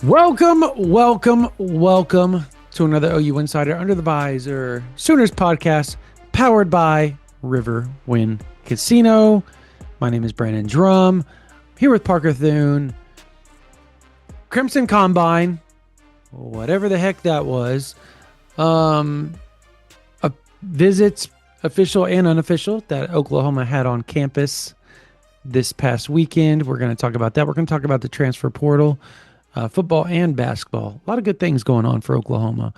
Welcome to another OU Insider Under the Visor Sooners podcast powered by Riverwind Casino. My name is Brandon Drum, here with Parker Thune. Crimson Combine, whatever the heck that was. Visits, official and unofficial, that Oklahoma had on campus this past weekend. We're going to talk about that. We're going to talk about the transfer portal. Football and basketball. A lot of good things going on for Oklahoma,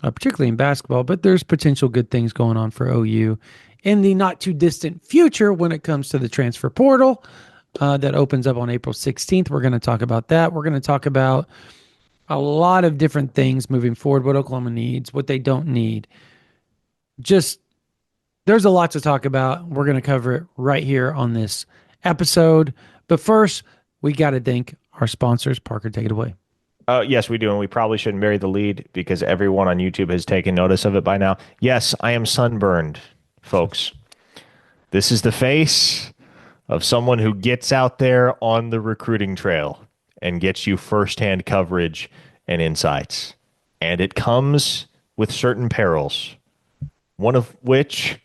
particularly in basketball, but there's potential good things going on for OU in the not too distant future when it comes to the transfer portal that opens up on April 16th. We're going to talk about that. We're going to talk about a lot of different things moving forward, what Oklahoma needs, what they don't need. Just there's a lot to talk about. We're going to cover it right here on this episode. But first, we got to thank our sponsors. Parker, take it away. Yes, we do, and we probably shouldn't bury the lead because everyone on YouTube has taken notice of it by now. Yes, I am sunburned, folks. This is the face of someone who gets out there on the recruiting trail and gets you firsthand coverage and insights. And it comes with certain perils, one of which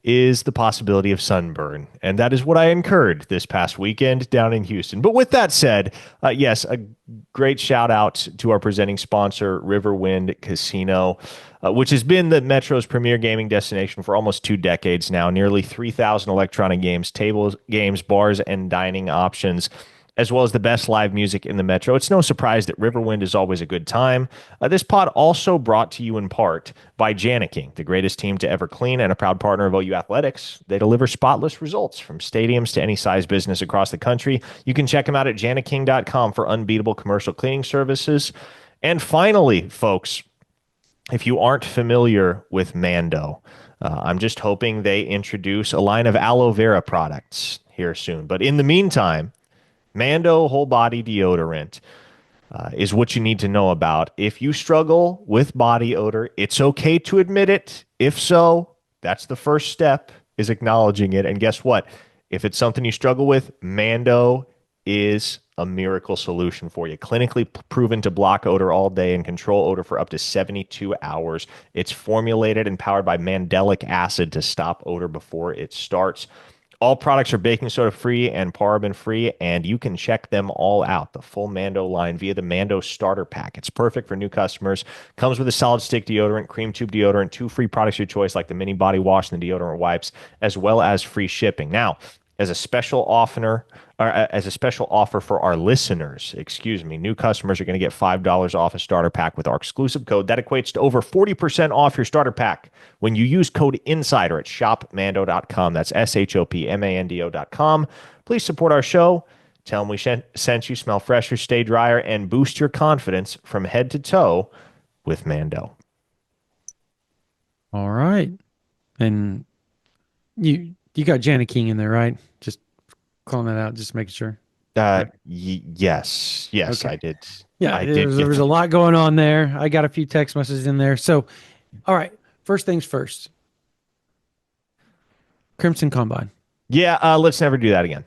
is the possibility of sunburn. And that is what I incurred this past weekend down in Houston. But with that said, yes, a great shout out to our presenting sponsor, Riverwind Casino, which has been the Metro's premier gaming destination for almost 2 decades now. Nearly 3,000 electronic games, tables, games, bars, and dining options, as well as the best live music in the Metro. It's no surprise that Riverwind is always a good time. This pod also brought to you in part by Janiking, the greatest team to ever clean and a proud partner of OU Athletics. They deliver spotless results from stadiums to any size business across the country. You can check them out at janiking.com for unbeatable commercial cleaning services. And finally, folks, if you aren't familiar with Mando, I'm just hoping they introduce a line of aloe vera products here soon. But in the meantime, Mando whole body deodorant is what you need to know about. If you struggle with body odor, it's okay to admit it. If so, that's the first step, is acknowledging it. And guess what? If it's something you struggle with, Mando is a miracle solution for you. Clinically proven to block odor all day and control odor for up to 72 hours. It's formulated and powered by mandelic acid to stop odor before it starts. All products are baking soda free and paraben free, and you can check them all out, the full Mando line, via the Mando starter pack. It's perfect for new customers. Comes with a solid stick deodorant, cream tube deodorant, 2 free products of your choice like the mini body wash and the deodorant wipes, as well as free shipping. Now, as a special offer for our listeners, new customers are going to get $5 off a starter pack with our exclusive code. That equates to over 40% off your starter pack when you use code INSIDER at shopmando.com. That's shopmando.com. Please support our show. Tell them we sent you, smell fresher, stay drier, and boost your confidence from head to toe with Mando. All right. And you got Janet King in there, right? Just calling that out, just making sure. Yes, okay. I did. Yeah, there was a lot going on there. I got a few text messages in there. So, all right, first things first. Crimson Combine. Yeah, let's never do that again.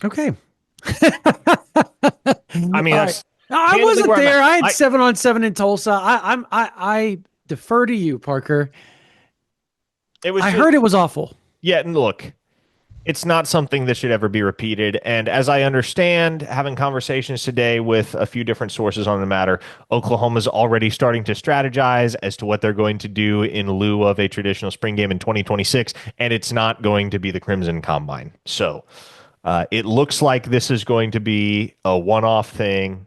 Okay. I mean, right. I wasn't there. I had 7-on-7 in Tulsa. I defer to you, Parker. I heard it was awful. Yeah, and look, it's not something that should ever be repeated. And as I understand, having conversations today with a few different sources on the matter, Oklahoma's already starting to strategize as to what they're going to do in lieu of a traditional spring game in 2026, and it's not going to be the Crimson Combine. So it looks like this is going to be a one-off thing.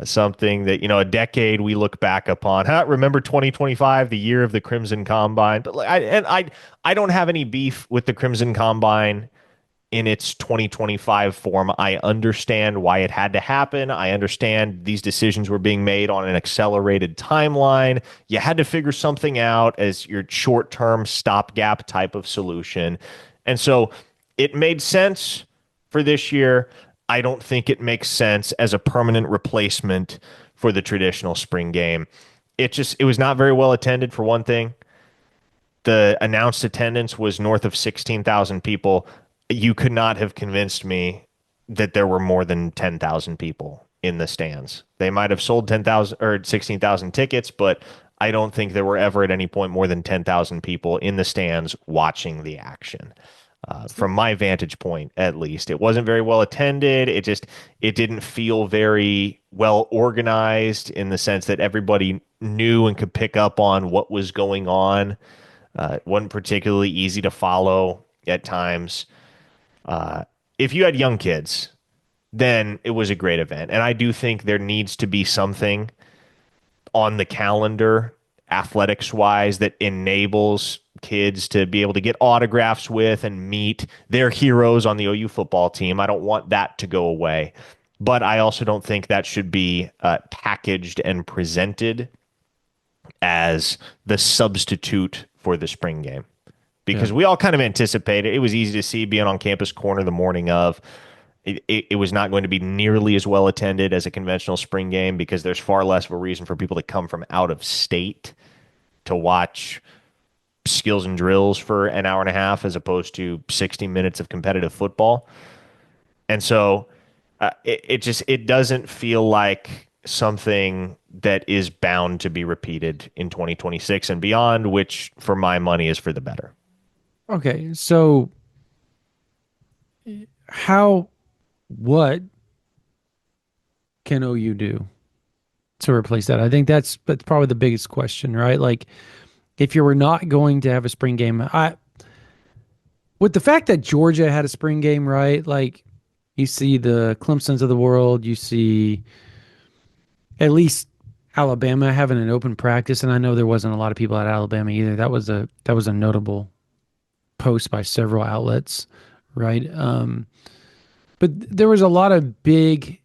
Something that, a decade we look back upon. Remember 2025, the year of the Crimson Combine? But I don't have any beef with the Crimson Combine in its 2025 form. I understand why it had to happen. I understand these decisions were being made on an accelerated timeline. You had to figure something out as your short-term stopgap type of solution. And so it made sense for this year. I don't think it makes sense as a permanent replacement for the traditional spring game. It was not very well attended, for one thing. The announced attendance was north of 16,000 people. You could not have convinced me that there were more than 10,000 people in the stands. They might have sold 10,000 or 16,000 tickets, but I don't think there were ever at any point more than 10,000 people in the stands watching the action. From my vantage point, at least, it wasn't very well attended. It didn't feel very well organized in the sense that everybody knew and could pick up on what was going on. It wasn't particularly easy to follow at times. Uh, if you had young kids, then it was a great event. And I do think there needs to be something on the calendar, athletics wise, that enables kids to be able to get autographs with and meet their heroes on the OU football team. I don't want that to go away. But I also don't think that should be packaged and presented as the substitute for the spring game Yeah. because we all kind of anticipated it was easy to see being on campus corner the morning of. It was not going to be nearly as well attended as a conventional spring game because there's far less of a reason for people to come from out of state to watch skills and drills for an hour and a half as opposed to 60 minutes of competitive football. And so it doesn't feel like something that is bound to be repeated in 2026 and beyond, which for my money is for the better. Okay. So how what can OU do to replace that? I think that's probably the biggest question, right? Like if you were not going to have a spring game, I with the fact that Georgia had a spring game, right? Like you see the Clemsons of the world, you see at least Alabama having an open practice, and I know there wasn't a lot of people at Alabama either. That was a notable post by several outlets, right? But there was a lot of big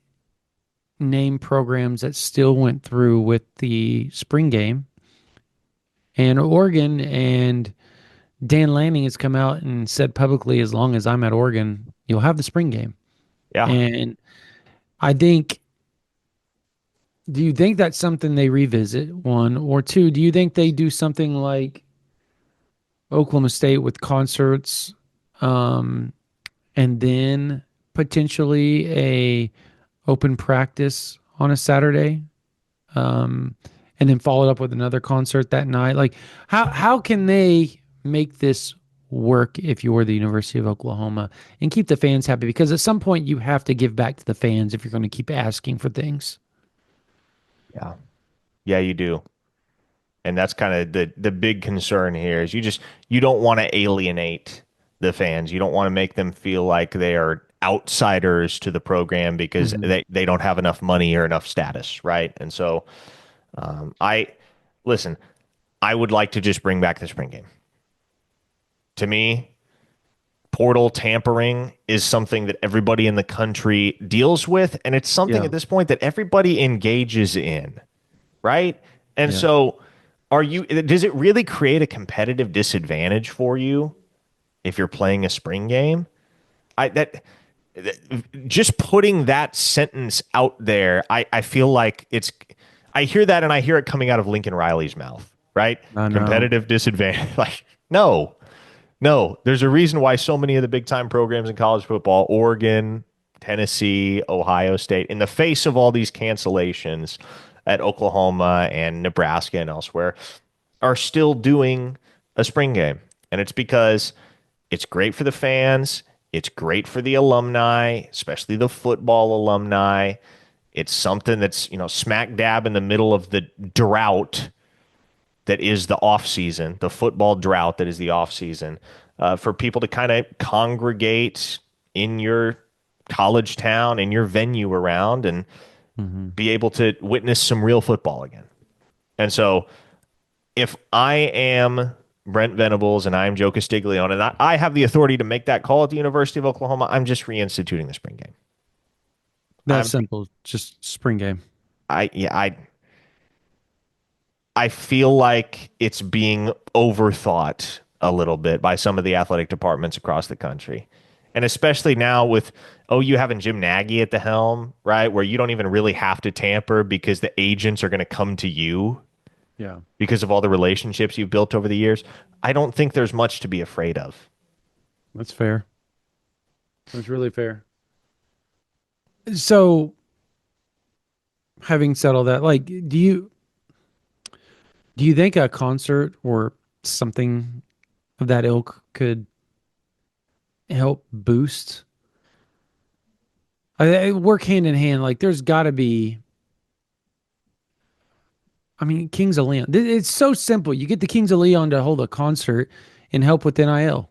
name programs that still went through with the spring game, and Oregon and Dan Lanning has come out and said publicly, as long as I'm at Oregon, you'll have the spring game. Yeah. And I think, do you think that's something they revisit? One or two, do you think they do something like Oklahoma State with concerts, um, and then potentially a open practice on a Saturday, um, and then followed up with another concert that night? Like, how can they make this work if you're the University of Oklahoma and keep the fans happy? Because at some point you have to give back to the fans if you're going to keep asking for things. Yeah. Yeah, you do. And that's kind of the big concern here is you don't want to alienate the fans. You don't want to make them feel like they are outsiders to the program because Hmm. they don't have enough money or enough status, right? And so I listen, I would like to just bring back the spring game. To me, portal tampering is something that everybody in the country deals with, and it's something Yeah. at this point that everybody engages in, right? And Yeah. so does it really create a competitive disadvantage for you if you're playing a spring game? I just putting that sentence out there, I feel like I hear that and I hear it coming out of Lincoln Riley's mouth, right? I know. Competitive disadvantage. Like, no, no, there's a reason why so many of the big time programs in college football, Oregon, Tennessee, Ohio State, in the face of all these cancellations at Oklahoma and Nebraska and elsewhere, are still doing a spring game. And it's because it's great for the fans, it's great for the alumni, especially the football alumni. It's something that's, smack dab in the middle of the drought that is the off season, the football drought that is the off season, for people to kind of congregate in your college town, in your venue around, and Hmm. be able to witness some real football again. And so, if I am Brent Venables and I'm Joe Castiglione and I have the authority to make that call at the University of Oklahoma, I'm just reinstituting the spring game. That's I'm simple. Just spring game. I yeah I feel like it's being overthought a little bit by some of the athletic departments across the country. And especially now with OU having Jim Nagy at the helm, right? Where you don't even really have to tamper because the agents are going to come to you Yeah. because of all the relationships you've built over the years. I don't think there's much to be afraid of. That's fair. That's really fair. So, having said all that, like, do you think a concert or something of that ilk could help boost? I work hand in hand. Like, there's got to be. I mean, Kings of Leon. It's so simple. You get the Kings of Leon to hold a concert and help with NIL.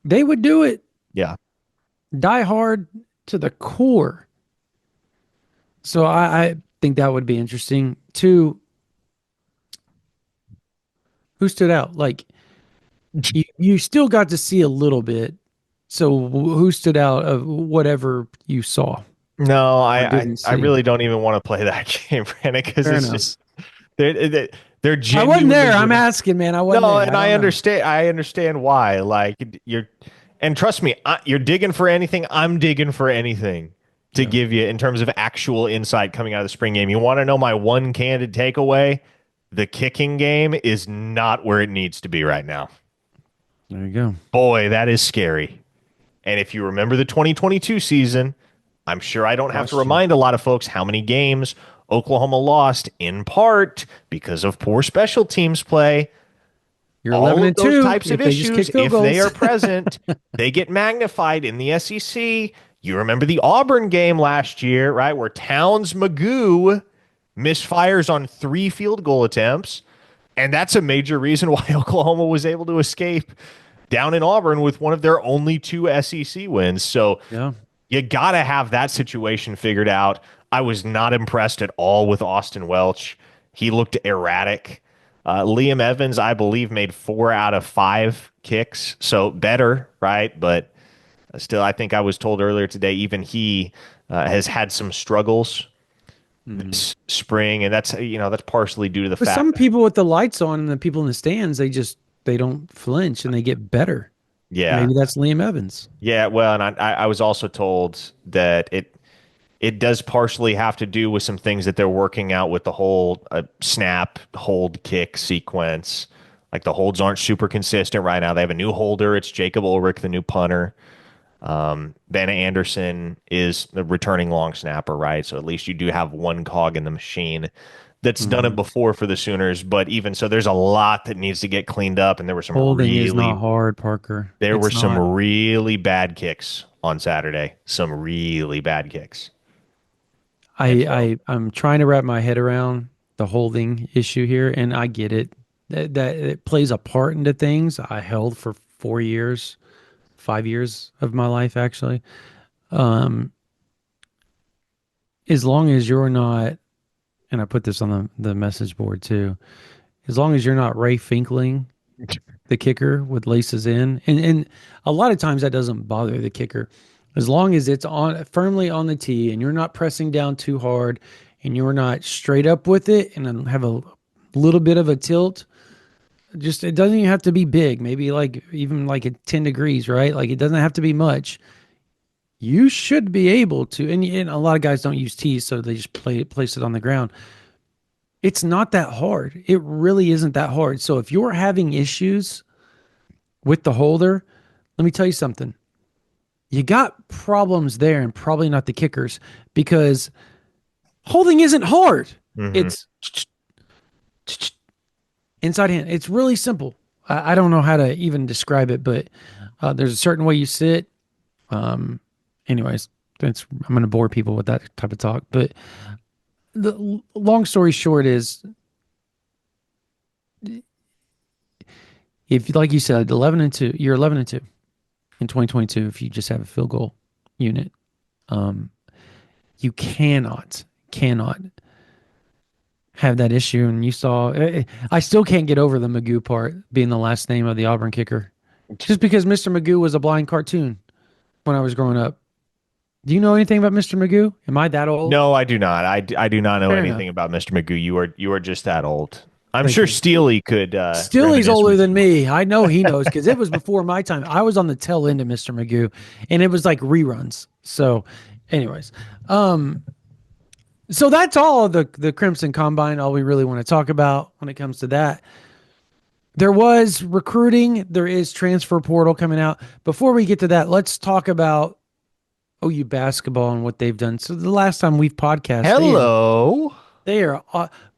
They would do it. Yeah. Die hard to the core. So I think that would be interesting. Two, who stood out? Like you still got to see a little bit. So who stood out of whatever you saw No, or I, I, didn't I see? really don't even want to play that game, Brandon, because Fair it's enough. just they're I wasn't genuinely there. I'm good. asking, man. I wasn't No, there. and I don't know. I understand why. Like and trust me, you're digging for anything. I'm digging for anything to Yeah. give you in terms of actual insight coming out of the spring game. You want to know my one candid takeaway? The kicking game is not where it needs to be right now. There you go. Boy, that is scary. And if you remember the 2022 season, I'm sure I don't have to Cost you. remind a lot of folks how many games Oklahoma lost in part because of poor special teams play. You're 11 All of and those 2 types of if they just kick issues, field if they goals. are present, they get magnified in the SEC. You remember the Auburn game last year, right? Where Towns Magoo misfires on 3 field goal attempts. And that's a major reason why Oklahoma was able to escape down in Auburn with one of their only 2 SEC wins. So Yeah. you got to have that situation figured out. I was not impressed at all with Austin Welch. He looked erratic. Liam Evans, I believe, made 4 out of 5 kicks, so better, right? But still, I think I was told earlier today, even he has had some struggles Mhm. this spring, and that's partially due to the But fact some that people with the lights on and the people in the stands, they don't flinch and they get better. yeah, Maybe that's Liam Evans. yeah. Well, and I was also told that it does partially have to do with some things that they're working out with the whole snap, hold, kick sequence. Like the holds aren't super consistent right now. They have a new holder. It's Jacob Ulrich, the new punter. Vanna Anderson is the returning long snapper, right? So at least you do have one cog in the machine that's done it Mhm. before for the Sooners. But even so, there's a lot that needs to get cleaned up, and Holding is not hard, Parker. there were It's some not. really bad kicks on Saturday. Some really bad kicks. And I, so, I'm trying to wrap my head around the holding issue here, and I get it. That it plays a part into things. I held for 4 years, 5 years of my life actually. Um, as long as you're not, and I put this on the message board too, as long as you're not Ray Finkling the kicker with laces in, and a lot of times that doesn't bother the kicker, as long as it's on firmly on the tee and you're not pressing down too hard, and you're not straight up with it and then have a little bit of a tilt. Just it doesn't even have to be big. Maybe like even like at 10 degrees, right? Like it doesn't have to be much. You should be able to, and a lot of guys don't use tees, so they just place it on the ground. It's not that hard. It really isn't that hard. So if you're having issues with the holder, let me tell you something. You got problems there and probably not the kickers because holding isn't hard. mhm. It's inside hand. It's really simple. I don't know how to even describe it, but there's a certain way you sit. Um, anyways, I'm going to bore people with that type of talk. But the long story short is, if like you said, 11 and 2, you're 11 and 2 in 2022 if you just have a field goal unit. Um, you cannot have that issue. And you saw, I still can't get over the Magoo part being the last name of the Auburn kicker, just because Mr. Magoo was a blind cartoon when I was growing up. Do you know anything about Mr. Magoo? Am I that old? No, I do not. I do not know Fair enough. anything about Mr. Magoo. You are just that old. I'm Thank sure you. Steely could Still, he's reminisce older with than you on me. I know he knows because it was before my time. I was on the tail end of Mr. Magoo, and it was like reruns. So, anyways, um, so that's all of the Crimson Combine. All we really want to talk about when it comes to that. There was recruiting. There is transfer portal coming out. Before we get to that, let's talk about OU basketball and what they've done. So the last time we've podcast, Hello. they are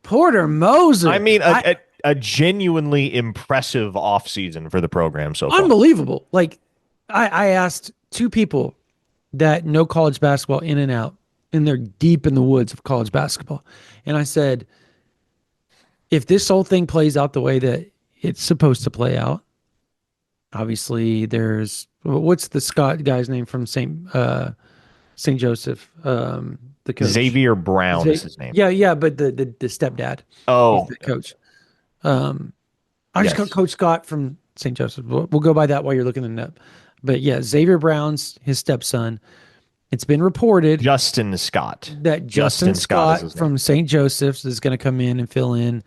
Porter I Moser. mean, a genuinely impressive offseason for the program so far. Unbelievable. Like I asked two people that know college basketball in and out, and they're deep in the woods of college basketball. And I said, if this whole thing plays out the way that it's supposed to play out, obviously there's what's the Scott guy's name from St. Joseph, the coach. Xavier Brown is his name. Yeah, yeah, but the stepdad, he's Oh, the coach. Um, I just call yes. Coach Scott from St. Joseph. We'll go by that while you're looking it up. But yeah, Xavier Brown's his stepson. It's been reported Justin Scott. that Justin Justin Scott is Scott his name. from St. Joseph's is going to come in and fill in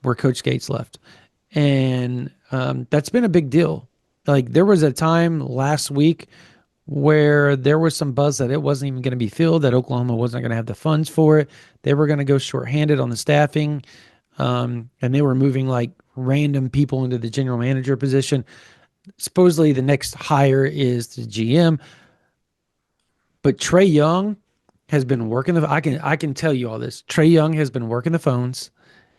where Coach Gates left. And that's been a big deal. Like there was a time last week where there was some buzz that it wasn't even going to be filled, that Oklahoma wasn't going to have the funds for it. They were going to go shorthanded on the staffing. And they were moving like random people into the general manager position. Supposedly the next hire is the GM. But Trey Young has been working I can tell you all this. Trey Young has been working the phones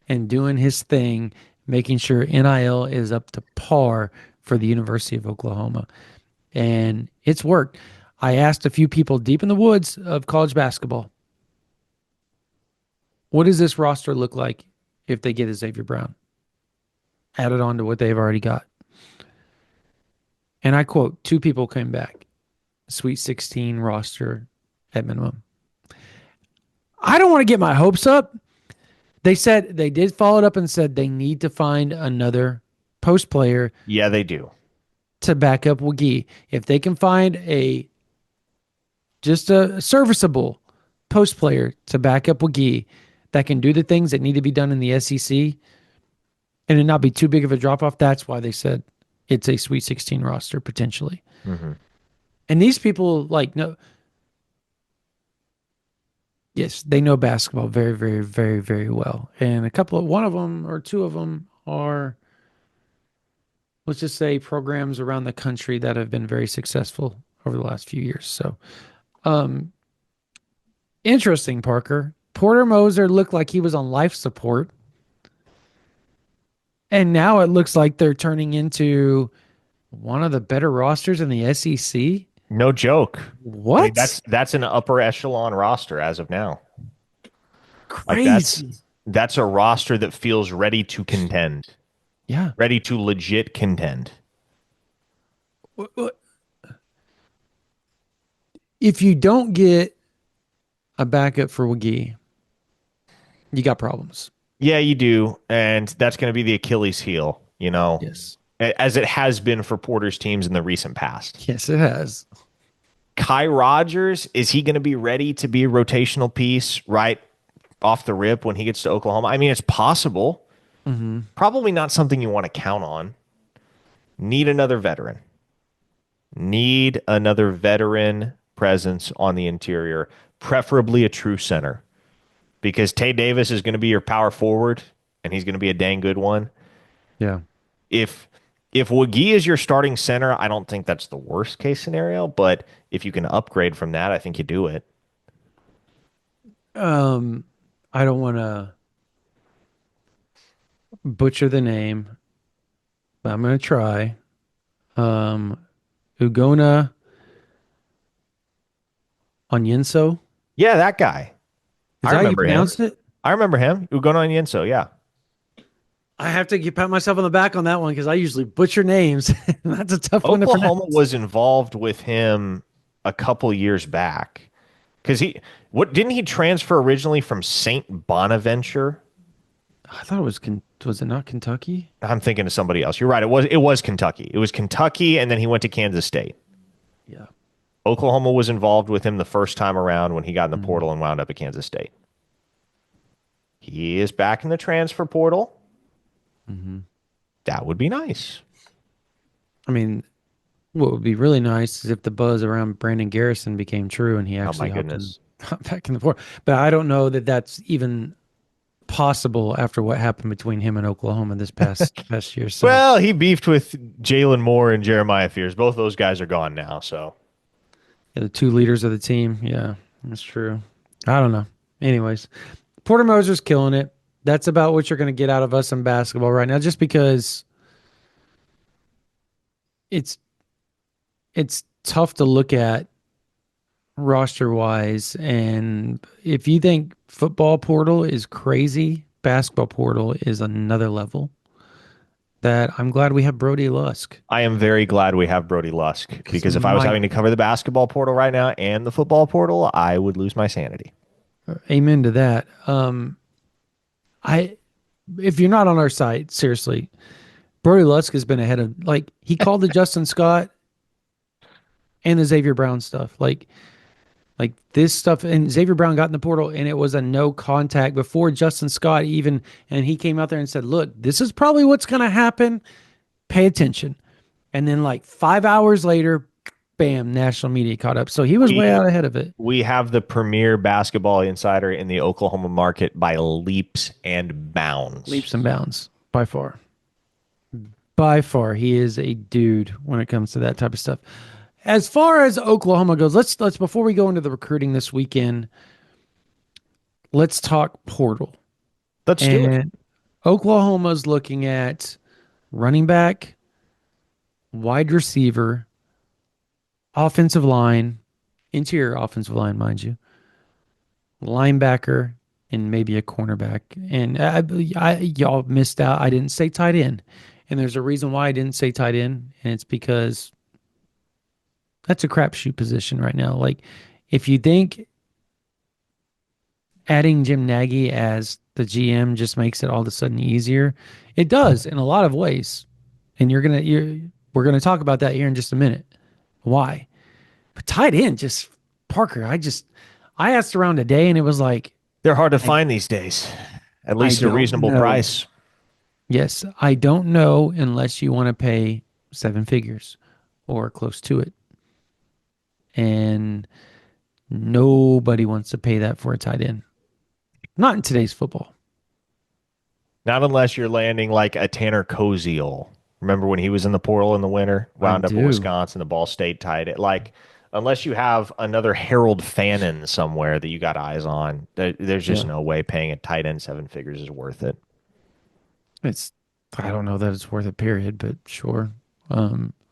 and doing his thing, making sure NIL is up to par for the University of Oklahoma. And it's worked. I asked a few people deep in the woods of college basketball, what does this roster look like if they get a Xavier Brown added on to what they've already got? And I quote, two people came back, Sweet 16 roster at minimum. I don't want to get my hopes up. They said they did follow it up and said they need to find another post player Yeah, they do. to back up Wiggy. If they can find just a serviceable post player to back up Wiggy that can do the things that need to be done in the SEC and it not be too big of a drop off, that's why they said it's a Sweet 16 roster potentially. Mm-hmm. And these people like no, yes, they know basketball very, very, very, very well. And one of them or two of them are, let's just say, programs around the country that have been very successful over the last few years. So, um, interesting, Parker. Porter Moser looked like he was on life support. And now it looks like they're turning into one of the better rosters in the SEC. No joke. I mean, What? that's an upper echelon roster as of now. Like Crazy. that's a roster that feels ready to contend, Yeah. ready to legit contend. If you don't get a backup for Wiggy, you got problems. Yeah, you do, and that's going to be the Achilles heel, Yes. as it has been for Porter's teams in the recent past. Yes, it has. Kai Rogers, is he going to be ready to be a rotational piece right off the rip when he gets to Oklahoma? I mean, it's possible. Mm-hmm. Probably not something you want to count on. Need another veteran. Need another veteran presence on the interior, preferably a true center, because Tay Davis is going to be your power forward, and he's going to be a dang good one. Yeah. If Wiggy is your starting center, I don't think that's the worst case scenario, but if you can upgrade from that, I think you do it. I don't want to butcher the name, but I'm going to try. Um, Ugona Onyenso. Yeah, that guy. Is I that how you remember him. pronounce it? I remember him. Ugonna Onyenso, yeah. I have to pat myself on the back on that one because I usually butcher names. That's a tough one to Oklahoma pronounce. was involved with him a couple years back because didn't he transfer originally from St. Bonaventure? I thought it was it not Kentucky? I'm thinking of somebody else. You're right. It was Kentucky. It was Kentucky, and then he went to Kansas State. Yeah. Oklahoma was involved with him the first time around when he got in the Mhm. portal and wound up at Kansas State. He is back in the transfer portal. Mhm. That would be nice. I mean, what would be really nice is if the buzz around Brandon Garrison became true and he Oh actually my hopped in goodness. back in the floor. But I don't know that that's even possible after what happened between him and Oklahoma this past year. So Well, he beefed with Jalen Moore and Jeremiah Fears. Both those guys are gone now, so Yeah, the two leaders of the team. Yeah, that's true. I don't know. Anyways, Porter Moser's killing it. That's about what you're going to get out of us in basketball right now, just because it's it's tough to look at roster wise. And if you think football portal is crazy, basketball portal is another level. That I'm glad we have Brody Lusk I am very glad we have Brody Lusk because because if I was my having to cover the basketball portal right now and the football portal, I would lose my sanity. amen to that. I if you're not on our site, seriously, Brody Lusk has been ahead of like he called the Justin Scott and the Xavier Brown stuff. Like this stuff and Xavier Brown got in the portal and it was a no contact before Justin Scott even and he came out there and said, "Look, this is probably what's going to happen. Pay attention." And then like 5 hours later, bam, national media caught up. So he was way We out ahead of it. we have the premier basketball insider in the Oklahoma market by leaps and bounds. Leaps and bounds by far. By far, he is a dude when it comes to that type of stuff. As far as Oklahoma goes, let's before we go into the recruiting this weekend, let's talk portal. Let's do it. And Oklahoma's looking at running back, wide receiver, offensive line, interior offensive line, mind you, linebacker, and maybe a cornerback. And y'all missed out. I didn't say tight end. And there's a reason why I didn't say tight end. And it's because that's a crapshoot position right now. Like, if you think adding Jim Nagy as the GM just makes it all of a sudden easier, it does in a lot of ways. And we're gonna talk about that here in just a minute. Why? But tight end, just Parker. I asked around today, and it was like They're hard to I find these days, at I least at a don't reasonable know. price. Yes, I don't know unless you want to pay seven figures or close to it. And nobody wants to pay that for a tight end. Not in today's football. Not unless you're landing like a Tanner Koziel. Remember when he was in the portal in the winter, I wound up at do. Wisconsin, the Ball State tight end. Like, unless you have another Harold Fannin somewhere that you got eyes on, there's just Yeah. no way paying a tight end seven figures is worth it. It's I don't know that it's worth a period, but sure.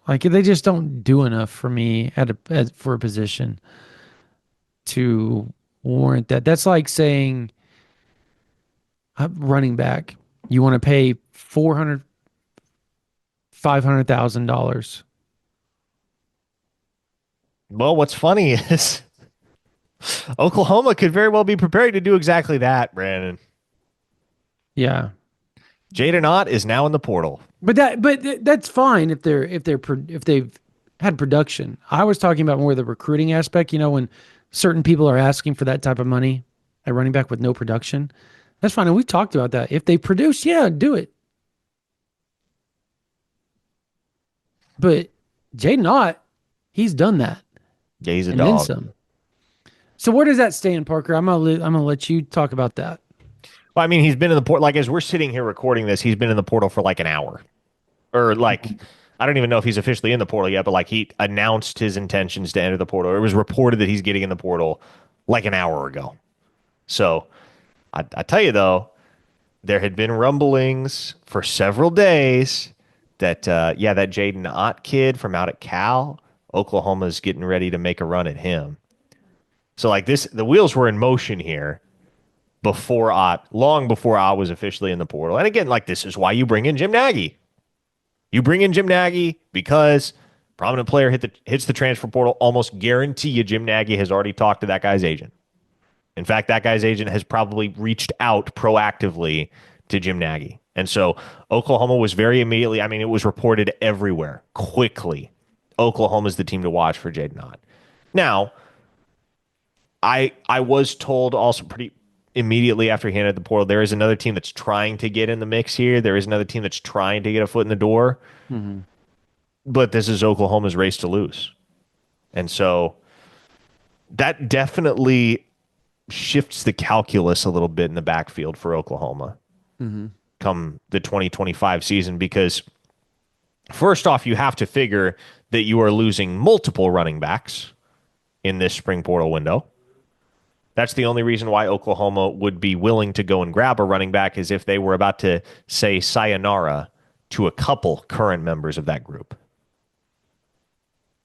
Like they just don't do enough for me for a position to warrant that. That's like saying running back. You want to pay 400, $500,000. Well, what's funny is Oklahoma could very well be preparing to do exactly that, Brandon. Yeah. Jaydn Ott is now in the portal. That's fine if they've had production. I was talking about more the recruiting aspect, when certain people are asking for that type of money at running back with no production. That's fine. And we've talked about that. If they produce, yeah, do it. But Jaydn Ott, he's done that Yeah, he's a and then dog. some. So where does that stand, Parker? I'm gonna let you talk about that. Well, I mean, he's been in the portal. Like, as we're sitting here recording this, he's been in the portal for like an hour. Or, like, I don't even know if he's officially in the portal yet, but like, he announced his intentions to enter the portal. It was reported that he's getting in the portal like an hour ago. So, I tell you, though, there had been rumblings for several days that, yeah, that Jaydn Ott kid from out at Cal, Oklahoma's getting ready to make a run at him. So, like, the wheels were in motion here before Ott, long before Ott was officially in the portal. And again, like, this is why you bring in Jim Nagy. You bring in Jim Nagy because prominent player hits the transfer portal. Almost guarantee you Jim Nagy has already talked to that guy's agent. In fact, that guy's agent has probably reached out proactively to Jim Nagy. And so Oklahoma was very immediately, I mean, it was reported everywhere quickly. Oklahoma's the team to watch for Jaydn Ott. Now, I was told also pretty immediately after he entered the portal, there is another team that's trying to get in the mix here. There is another team that's trying to get a foot in the door, Mm-hmm. but this is Oklahoma's race to lose. And so that definitely shifts the calculus a little bit in the backfield for Oklahoma Mm-hmm. come the 2025 season because first off, you have to figure that you are losing multiple running backs in this spring portal window. That's the only reason why Oklahoma would be willing to go and grab a running back is if they were about to say sayonara to a couple current members of that group.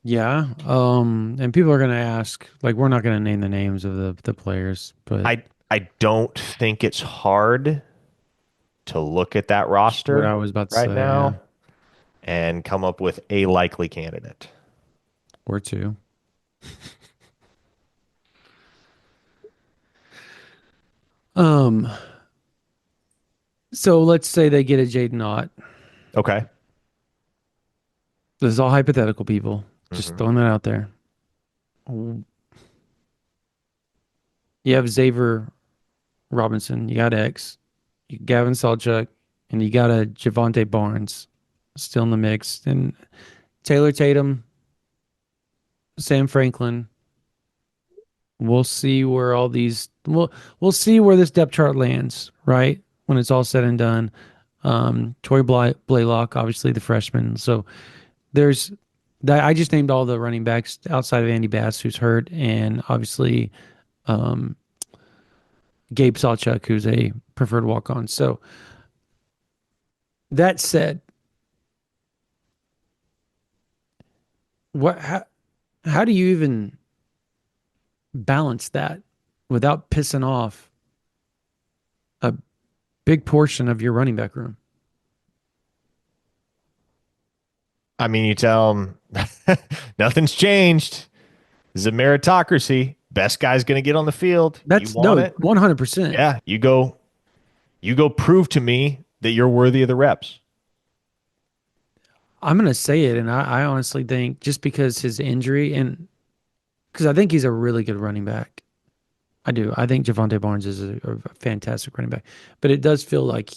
Yeah. And people are gonna ask, like, we're not gonna name the names of the players, but I don't think it's hard to look at that that's what I roster was about to right say, yeah. now and come up with a likely candidate. Or two. Um, so let's say they get a Jaydn Ott. Okay. This is all hypothetical, people. Just Hmm. throwing that out there. You have Xavier Robinson, you got X, you Gavin Sawchuk, and you got a Javante Barnes still in the mix. And Taylor Tatum, Sam Franklin. We'll see where all these we'll see where this depth chart lands, right? When it's all said and done. Blaylock, obviously the freshman. So there's that. I just named all the running backs outside of Andy Bass, who's hurt, and obviously um, Gabe Sawchuk, who's a preferred walk on. So that said, what how do you even balance that without pissing off a big portion of your running back room? I mean, you tell them nothing's changed. This is a meritocracy. Best guy's going to get on the field. You That's want no it? 100%. Yeah, you go prove to me that you're worthy of the reps. I'm gonna say it, and I honestly think just because his injury and because I think he's a really good running back. I do. I think Javante Barnes is a fantastic running back, but it does feel like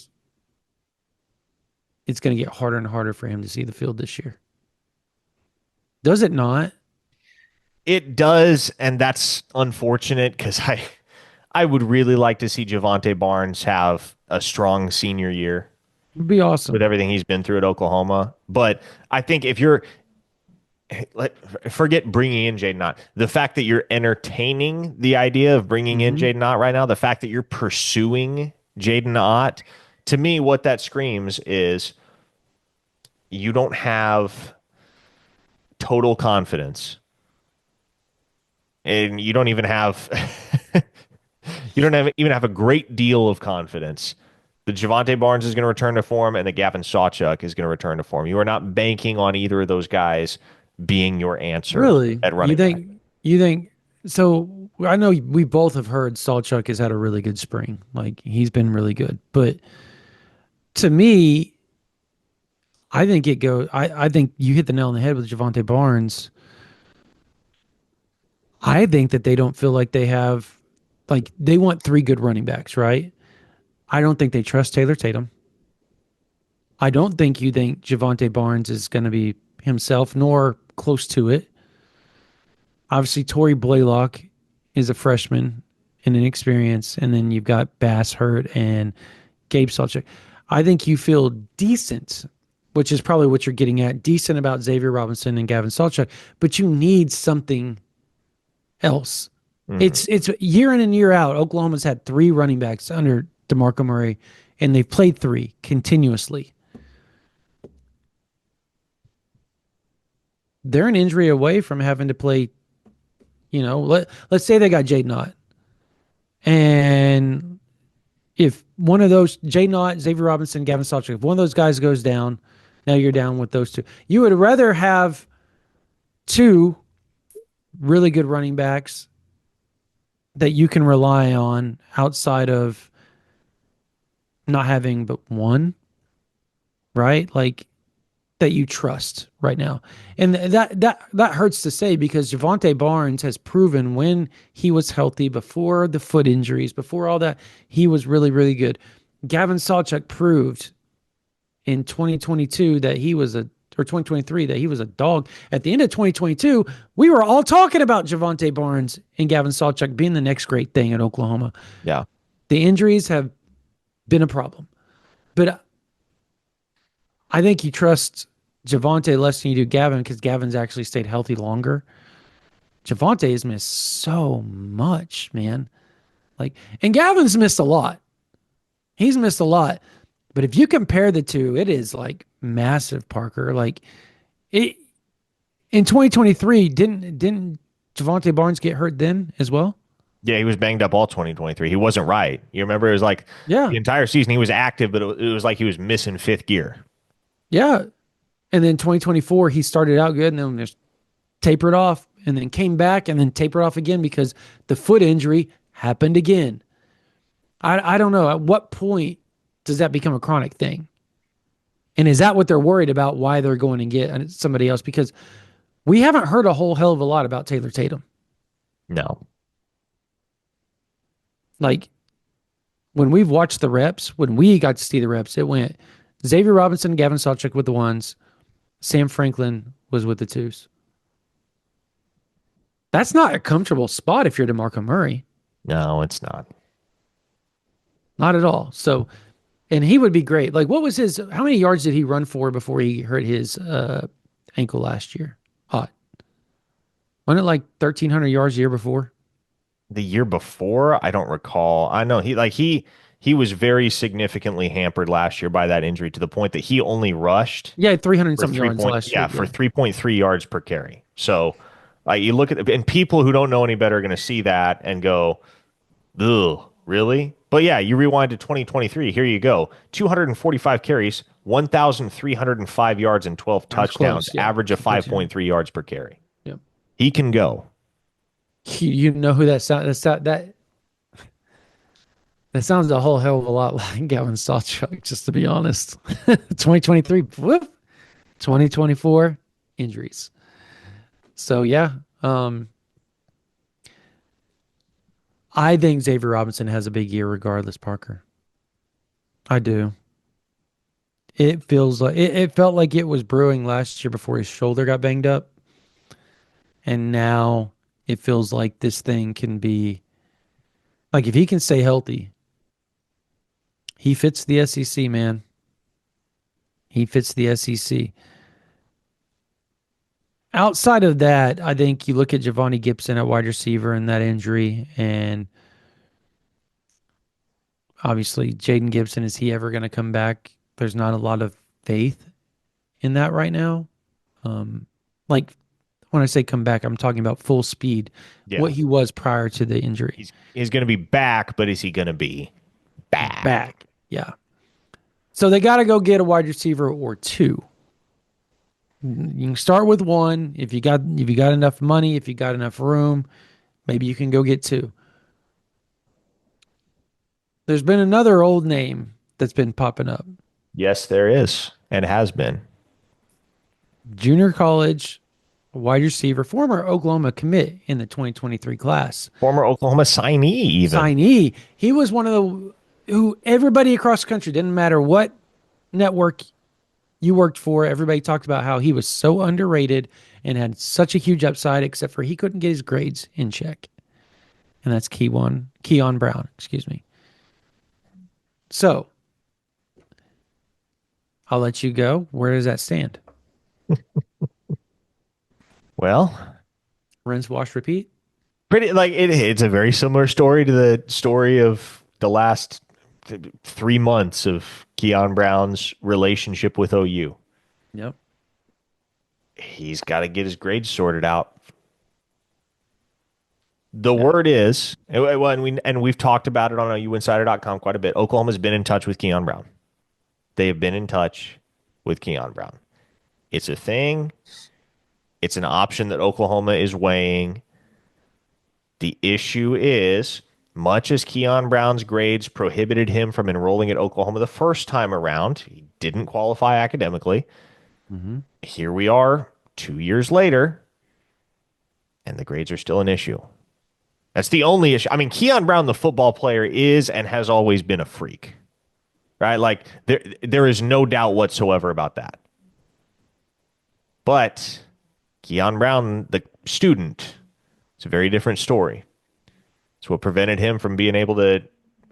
it's going to get harder and harder for him to see the field this year. Does it not? It does, and that's unfortunate because I would really like to see Javante Barnes have a strong senior year It'd be with awesome. everything he's been through at Oklahoma. But I think if you're forget bringing in Jaydn Ott, the fact that you're entertaining the idea of bringing in Hmm. Jaydn Ott right now, the fact that you're pursuing Jaydn Ott, to me, what that screams is you don't have total confidence, and you don't even have you don't have even have a great deal of confidence that Javante Barnes is going to return to form and that Gavin Sawchuk is going to return to form. You are not banking on either of those guys being your answer Really? at You running back. think? You think? So I know we both have heard Salchuk has had a really good spring. Like he's been really good, but to me, I think it goes. I think you hit the nail on the head with Javante Barnes. I think that they don't feel like they have, like, they want three good running backs, right? I don't think they trust Taylor Tatum. I don't think you think Javante Barnes is going to be himself, nor close to it. Obviously, Torrey Blaylock is a freshman and inexperienced, and then you've got Bass hurt and Gabe Salchuk. I think you feel decent, which is probably what you're getting at, decent about Xavier Robinson and Gavin Salchuk, but you need something else. Mhm. It's year in and year out. Oklahoma's had three running backs under DeMarco Murray, and they've played three continuously. They're an injury away from having to play. Let's say they got Jaydn Ott, and if one of those Jaydn Ott, Xavier Robinson, Gavin Sawchuk, if one of those guys goes down, now you're down with those two. You would rather have two really good running backs that you can rely on outside of not having but one, right? Like that you trust right now. And that hurts to say because Javante Barnes has proven when he was healthy before the foot injuries, before all that, he was really, really good. Gavin Sawchuk proved in 2022 that he was a or 2023 that he was a dog. At the end of 2022, we were all talking about Javante Barnes and Gavin Sawchuk being the next great thing at Oklahoma. Yeah. The injuries have been a problem. But I think you trust Javante less than you do Gavin because Gavin's actually stayed healthy longer. Javante has missed so much, man. Like, and Gavin's missed a lot. He's missed a lot. But if you compare the two, it is like massive, Parker. Like it in 2023, didn't Javante Barnes get hurt then as well? Yeah, he was banged up all 2023. He wasn't right. You remember it was like Yeah. the entire season he was active, but it was like he was missing fifth gear. Yeah. And then 2024, he started out good and then just tapered off and then came back and then tapered off again because the foot injury happened again. I don't know. At what point does that become a chronic thing? And is that what they're worried about? Why they're going and get somebody else? Because we haven't heard a whole hell of a lot about Taylor Tatum. No. Like when we've watched the reps, when we got to see the reps, it went Xavier Robinson, Gavin Sawchuk with the ones, Sam Franklin was with the twos. That's not a comfortable spot if you're DeMarco Murray. No, it's not. Not at all. So, and he would be great. Like, what was how many yards did he run for before he hurt his ankle last year? Hot. Wasn't it like 1,300 yards the year before? The year before, I don't recall. I know he was very significantly hampered last year by that injury to the point that he only rushed Yeah, 300 for something yards last year. for Yeah. 3.3 yards per carry. So, you look at and people who don't know any better are going to see that and go, "Ugh, really?" But yeah, you rewind to 2023. Here you go. 245 carries, 1,305 yards and 12 I was touchdowns, close. Yeah. average of Compared to him. 5.3 yards per carry. Yeah. He can go. You know who that sound that sounds a whole hell of a lot like Gavin Sawchuk, just to be honest. 2023, whoop, 2024 injuries. So yeah, I think Xavier Robinson has a big year regardless, Parker. I do. It felt like it was brewing last year before his shoulder got banged up. And now it feels like this thing can be like if he can stay healthy, he fits the SEC, man. He fits the SEC. Outside of that, I think you look at Giovanni Gibson at wide receiver and that injury, and obviously Jaydn Gibson, is he ever going to come back? There's not a lot of faith in that right now. Like when I say come back, I'm talking about full speed, Yeah. what he was prior to the injury. He's going to be back, but is he going to be back? Back. Yeah. So they got to go get a wide receiver or two. You can start with one if you got enough money, if you got enough room, maybe you can go get two. There's been another old name that's been popping up. Yes, there is and has been. Junior college wide receiver, former Oklahoma commit in the 2023 class. Former Oklahoma signee, even. Signee. He was one of the who everybody across the country, didn't matter what network you worked for, everybody talked about how he was so underrated and had such a huge upside, except for he couldn't get his grades in check. And that's Keon Brown, excuse me. So I'll let you go. Where does that stand? Well, Rinse, wash, repeat. pretty like it's a very similar story to the story of the last 3 months of Keon Brown's relationship with OU. Yep. He's got to get his grades sorted out. The Yeah. word is, and we've talked about it on ouinsider.com quite a bit. Oklahoma's been in touch with Keon Brown. They have been in touch with Keon Brown. It's a thing. It's an option that Oklahoma is weighing. The issue is, much as Keon Brown's grades prohibited him from enrolling at Oklahoma the first time around, he didn't qualify academically. Mm-hmm. Here we are 2 years later, and the grades are still an issue. That's the only issue. I mean, Keon Brown, the football player, is and has always been a freak, right? Like there is no doubt whatsoever about that. But Keon Brown, the student, it's a very different story. It's what prevented him from being able to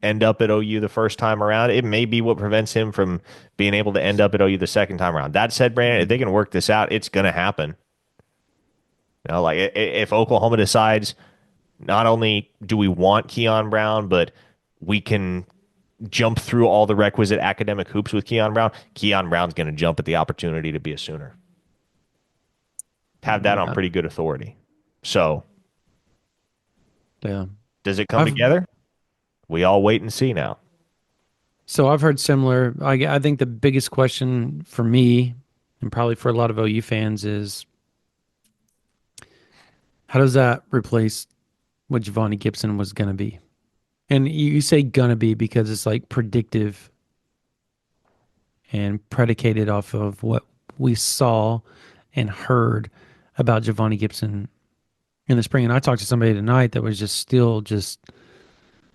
end up at OU the first time around. It may be what prevents him from being able to end up at OU the second time around. That said, Brandon, if they can work this out, it's going to happen. Like if Oklahoma decides not only do we want Keon Brown, but we can jump through all the requisite academic hoops with Keon Brown's going to jump at the opportunity to be a Sooner. Have that on Yeah, pretty good authority. So, yeah. does it come I've together? We all wait and see now. I've heard similar. I think the biggest question for me, and probably for a lot of OU fans, is how does that replace what Giovanni Gibson was gonna be? And you say gonna be because it's like predictive and predicated off of what we saw and heard about Giovanni Gibson in the spring. And I talked to somebody tonight that was just still just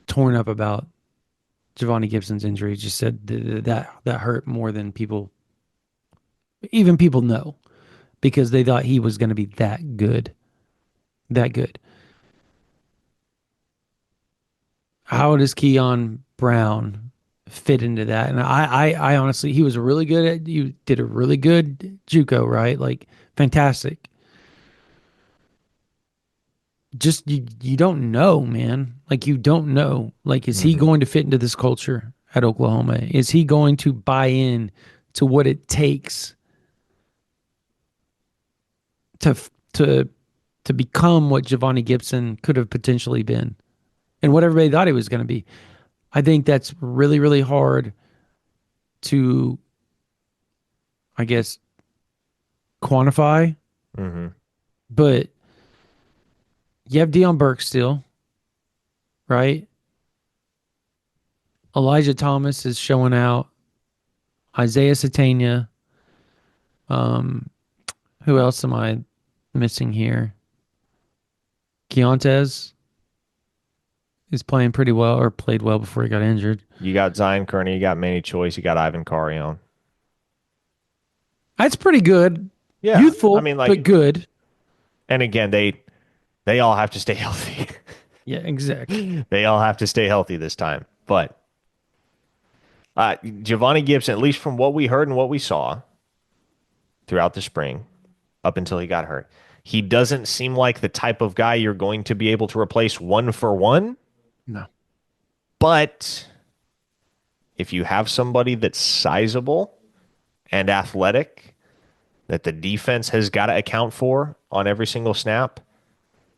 torn up about Giovanni Gibson's injury. Just said that hurt more than even people know, because they thought he was going to be that good, that good. How does Keon Brown fit into that? And I honestly, he was really good at, you did a really good JUCO, right? Like fantastic. Just you don't know, man. Like you don't know. Like, is he Hmm. going to fit into this culture at Oklahoma? Is he going to buy in to what it takes to to to become what Giovanni Gibson could have potentially been and what everybody thought he was going to be? I think that's really, really hard to, I guess, quantify. Hmm. But you have Deion Burke still, right? Elijah Thomas is showing out. Isaiah Satania. Um, who else am I missing here? Keontae is playing pretty well, or played well before he got injured. You got Zion Kearney, you got Manny Choice, you got Ivan Carrion. That's pretty good. Yeah, I Youthful, mean, but like, good. and again, they all have to stay healthy. Yeah, exactly. They all have to stay healthy this time. But Giovanni Gibson, at least from what we heard and what we saw throughout the spring, up until he got hurt, he doesn't seem like the type of guy you're going to be able to replace one for one. No. But if you have somebody that's sizable and athletic that the defense has got to account for on every single snap,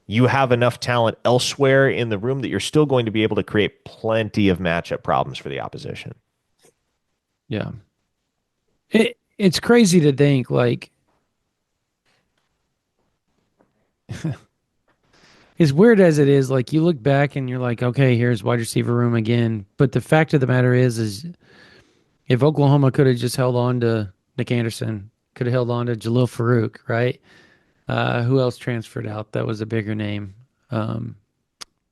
you have enough talent elsewhere in the room that you're still going to be able to create plenty of matchup problems for the opposition. Yeah. It's crazy to think, like, as weird as it is, like you look back and you're like, okay, here's wide receiver room again. But the fact of the matter is if Oklahoma could have just held on to Nick Anderson, could have held on to Jalil Farouk, right? Who else transferred out? That was a bigger name. Um,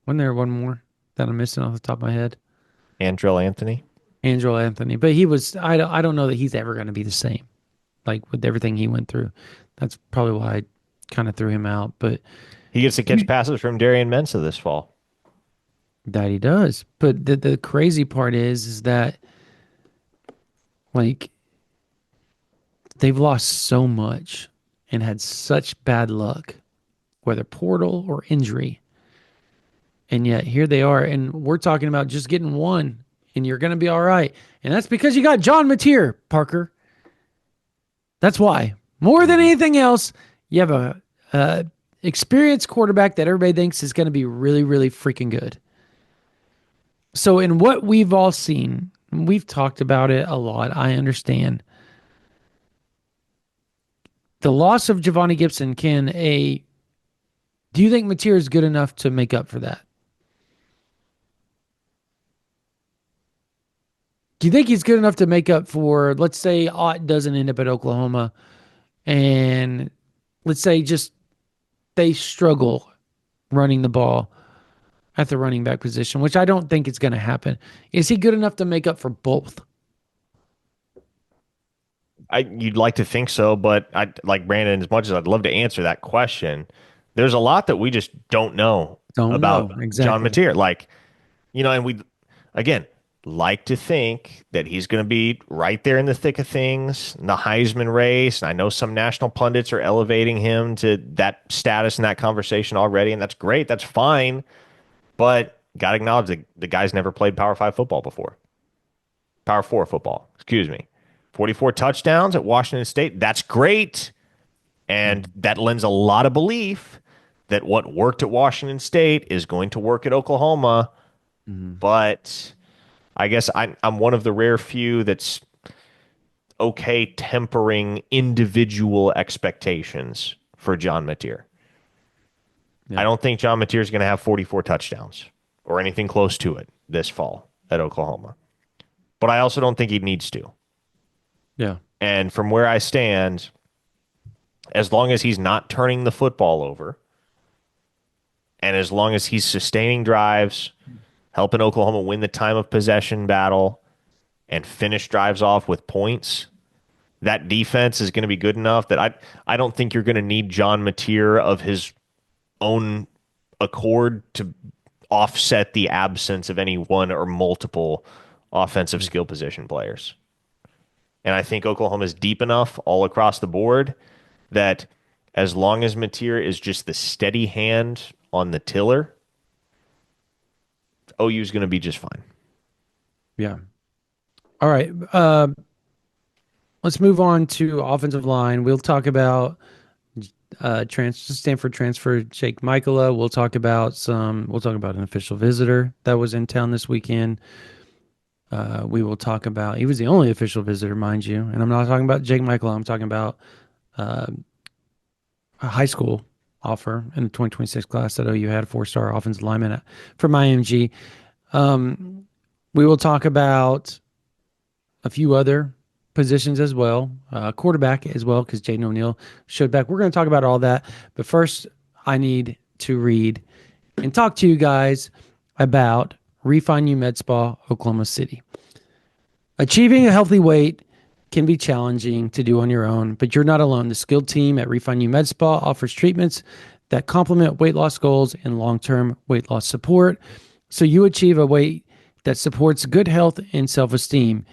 wasn't there one more that I'm missing off the top of my head? Andrell Anthony, Angelo Anthony, but he was. I don't know that he's ever going to be the same. Like with everything he went through, that's probably why I kind of threw him out. But he gets to catch passes from Darian Mensah this fall. that he does. But the crazy part is that like they've lost so much and had such bad luck, whether portal or injury. And yet here they are. And we're talking about just getting one and you're going to be all right. And that's because you got John Mateer, Parker. That's why. More than Mhm. anything else, you have a experienced quarterback that everybody thinks is going to be really, really freaking good. So, in what we've all seen, we've talked about it a lot. I understand. The loss of Giovanni Gibson do you think Mateer is good enough to make up for that? Do you think he's good enough to make up for, let's say, Ott doesn't end up at Oklahoma, and let's say just they struggle running the ball at the running back position, which I don't think is going to happen. Is he good enough to make up for both? You'd like to think so, but I like Brandon. As much as I'd love to answer that question, there's a lot that we just don't know Don't about know John exactly. Mateer. Like, and we again, like to think that he's going to be right there in the thick of things in the Heisman race. And I know some national pundits are elevating him to that status in that conversation already, and that's great. That's fine. But got to acknowledge that the guy's never played Power 5 football before. Power 4 football, excuse me. 44 touchdowns at Washington State. That's great. And that lends a lot of belief that what worked at Washington State is going to work at Oklahoma. Mm-hmm. But I guess I'm one of the rare few that's okay tempering individual expectations for John Mateer. I Yeah. don't think John Mateer is going to have 44 touchdowns or anything close to it this fall at Oklahoma. But I also don't think he needs to. Yeah. And from where I stand, as long as he's not turning the football over, and as long as he's sustaining drives, helping Oklahoma win the time of possession battle, and finish drives off with points, that defense is going to be good enough that I don't think you're going to need John Mateer of his own accord to offset the absence of any one or multiple offensive skill position players. And I think Oklahoma is deep enough all across the board that as long as Mateer is just the steady hand on the tiller, OU is going to be just fine. Yeah. All right. Let's move on to offensive line. We'll talk about Stanford transfer Jake Michaela. We'll talk about an official visitor that was in town this weekend. We will talk about, he was the only official visitor, mind you. And I'm not talking about Jake Michaela. I'm talking about uh, a high school offer in the 2026 class that OU had a 4-star offensive lineman from IMG. We will talk about a few other positions as well, quarterback as well, because Jaydn O'Neal showed back. We're going to talk about all that. But first, I need to read and talk to you guys about Refine You Med Spa, Oklahoma City. Achieving a healthy weight can be challenging to do on your own, but you're not alone. The skilled team at Refine You Med Spa offers treatments that complement weight loss goals and long-term weight loss support, so you achieve a weight that supports good health and self-esteem.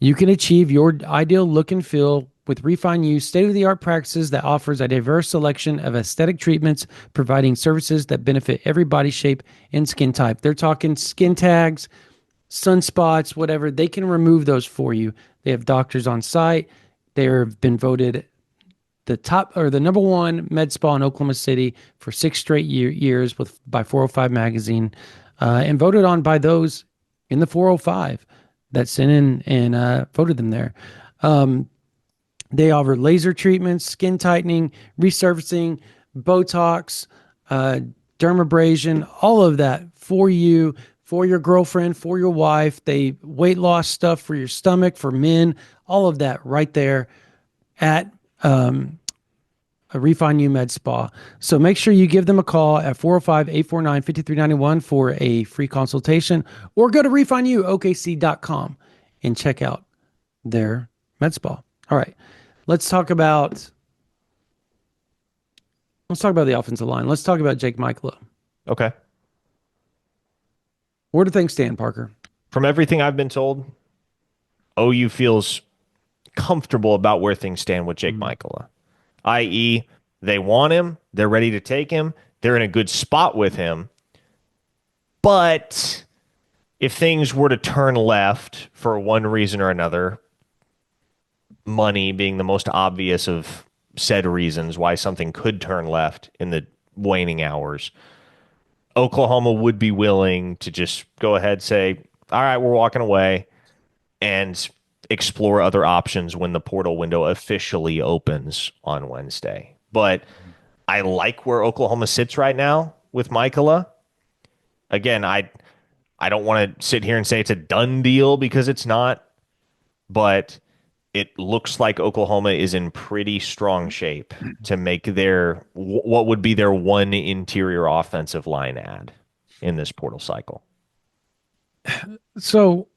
You can achieve your ideal look and feel with Refine You state-of-the-art practices that offers a diverse selection of aesthetic treatments, providing services that benefit every body shape and skin type. They're talking skin tags, sunspots, whatever. They can remove those for you. They have doctors on site. They've been voted the top or the number one med spa in Oklahoma City for 6 straight years by 405 magazine, and voted on by those in the 405 that sent in and voted them there. They offer laser treatments, skin tightening, resurfacing, Botox, dermabrasion, all of that for you, for your girlfriend, for your wife. They weight loss stuff for your stomach, for men, all of that right there at a Refine You Med Spa. So make sure you give them a call at 405-849-5391 for a free consultation, or go to refineyouokc.com and check out their med spa. All right. Let's talk about the offensive line. Let's talk about Jake Michaela. Okay. Where do things stand, Parker? From everything I've been told, OU feels comfortable about where things stand with Jake Michaela, i.e., they want him, they're ready to take him, they're in a good spot with him. But if things were to turn left for one reason or another, money being the most obvious of said reasons why something could turn left in the waning hours, Oklahoma would be willing to just go ahead, say, all right, we're walking away, and explore other options when the portal window officially opens on Wednesday. But I like where Oklahoma sits right now with Michaela. Again, I don't want to sit here and say it's a done deal because it's not, but it looks like Oklahoma is in pretty strong shape to make their what would be their one interior offensive line add in this portal cycle. So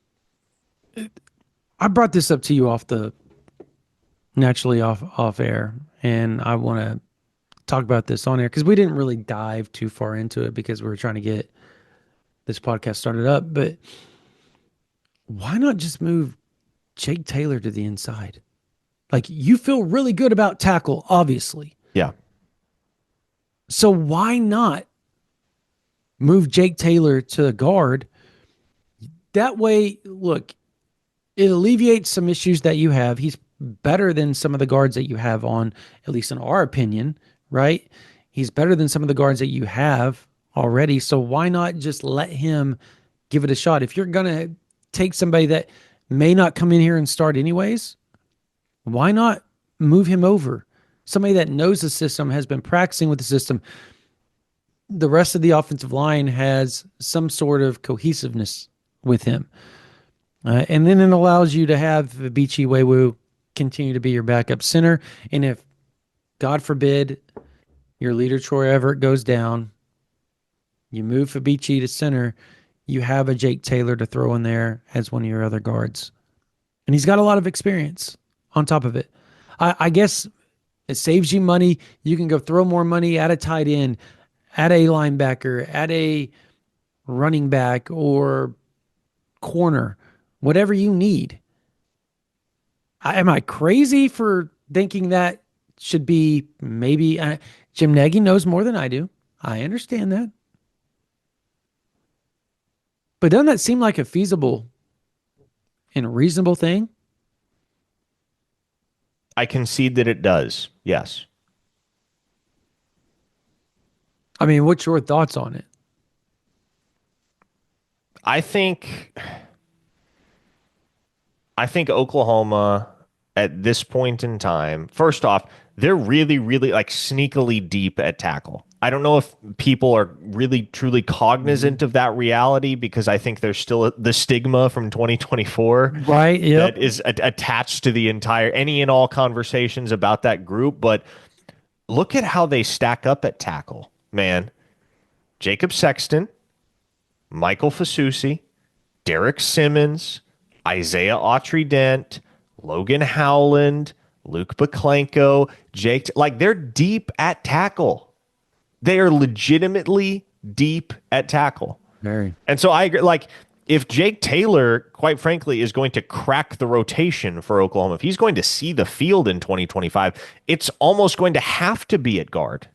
I brought this up to you naturally off air, and I want to talk about this on air because we didn't really dive too far into it because we were trying to get this podcast started up. But why not just move Jake Taylor to the inside? Like you feel really good about tackle, obviously. Yeah. So why not move Jake Taylor to the guard? That way, look, it alleviates some issues that you have. He's better than some of the guards that you have on, at least in our opinion, right? He's better than some of the guards that you have already. So why not just let him give it a shot? If you're going to take somebody that may not come in here and start anyways, why not move him over? Somebody that knows the system, has been practicing with the system. The rest of the offensive line has some sort of cohesiveness with him. And then it allows you to have Vici Wewu continue to be your backup center. And if, God forbid, your leader Troy Everett goes down, you move Fabici to center, you have a Jake Taylor to throw in there as one of your other guards. And he's got a lot of experience on top of it. I guess it saves you money. You can go throw more money at a tight end, at a linebacker, at a running back or corner, whatever you need. Am I crazy for thinking that should be maybe Jim Nagy knows more than I do. I understand that. But doesn't that seem like a feasible and reasonable thing? I concede that it does. Yes. I mean, what's your thoughts on it? I think I think Oklahoma at this point in time, first off, they're really, really like sneakily deep at tackle. I don't know if people are really truly Mhm. cognizant of that reality because I think there's still the stigma from 2024 Right. that Yep. is attached to the entire any and all conversations about that group. But look at how they stack up at tackle, man. Jacob Sexton, Michael Fasusi, Derek Simmons, Isaiah Autry Dent, Logan Howland, Luke Baklenko, Jake. Like they're deep at tackle. They are legitimately deep at tackle. Very. And so I agree. Like if Jake Taylor, quite frankly, is going to crack the rotation for Oklahoma, if he's going to see the field in 2025, it's almost going to have to be at guard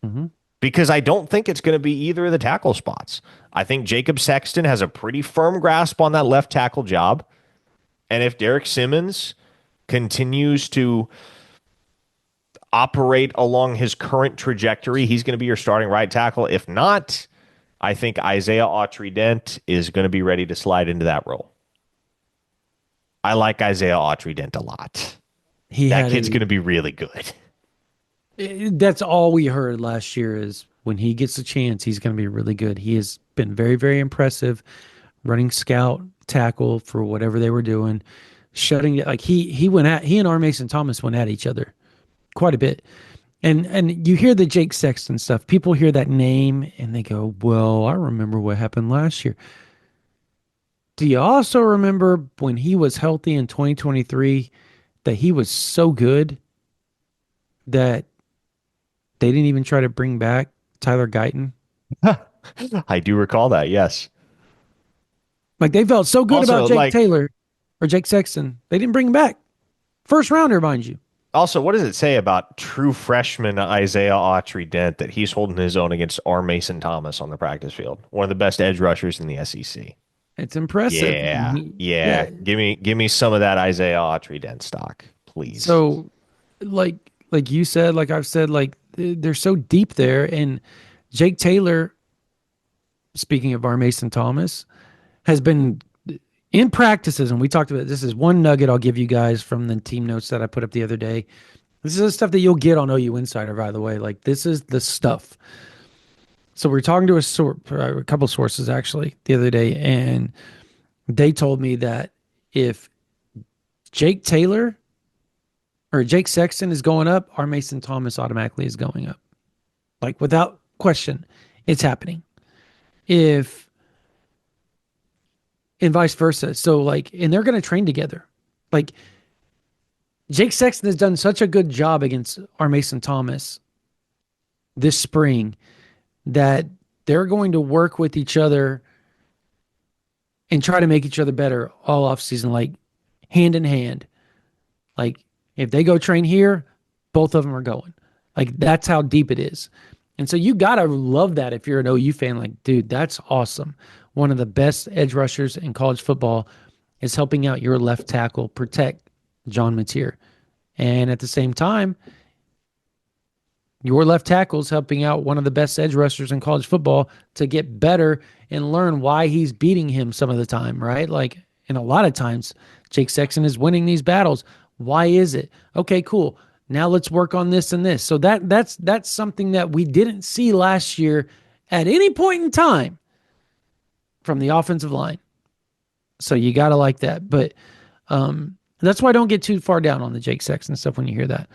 Hmm. because I don't think it's going to be either of the tackle spots. I think Jacob Sexton has a pretty firm grasp on that left tackle job. And if Derek Simmons continues to operate along his current trajectory, he's going to be your starting right tackle. If not, I think Isaiah Autry Dent is going to be ready to slide into that role. I like Isaiah Autry Dent a lot. He That had kid's a. going to be really good. That's all we heard last year is when he gets a chance, he's going to be really good. He has been very, very impressive running scout tackle for whatever they were doing, shutting it. Like he and R. Mason Thomas went at each other quite a bit. And you hear the Jake Sexton stuff. People hear that name and they go, "Well, I remember what happened last year." Do you also remember when he was healthy in 2023 that he was so good that they didn't even try to bring back Tyler Guyton? I do recall that. Yes. Like they felt so good about Also, Jake like, Taylor or Jake Sexton, they didn't bring him back. First rounder, mind you. what does it say about true freshman Isaiah Autry Dent that he's holding his own against R. Mason Thomas on the practice field? One of the best edge rushers in the SEC. It's impressive. And Yeah, yeah. yeah. Give me some of that Isaiah Autry Dent stock, please. So like you said, like I've said, like they're so deep there. And Jake Taylor, speaking of our Mason Thomas, has been in practices, and we talked about this is one nugget I'll give you guys from the team notes that I put up the other day. This is the stuff that you'll get on OU Insider, by the way. Like this is the stuff. So we're talking to a couple sources actually the other day, and they told me that if Jake Taylor or Jake Sexton is going up, our Mason Thomas automatically is going up. Like without question, it's happening. If and vice versa. So like, and they're going to train together. Like Jake Sexton has done such a good job against our Mason Thomas this spring that they're going to work with each other and try to make each other better all off season, like hand in hand. Like if they go train here, both of them are going. Like that's how deep it is. And so you gotta love that if you're an OU fan. Like, dude, that's awesome. One of the best edge rushers in college football is helping out your left tackle protect John Mateer. And at the same time, your left tackle is helping out one of the best edge rushers in college football to get better and learn why he's beating him some of the time, right? Like, and a lot of times, Jake Sexton is winning these battles. Why is it? Okay, cool. Now let's work on this and this. So that's something that we didn't see last year at any point in time from the offensive line. So you gotta like that. But that's why I don't get too far down on the Jake Sexton stuff when you hear that.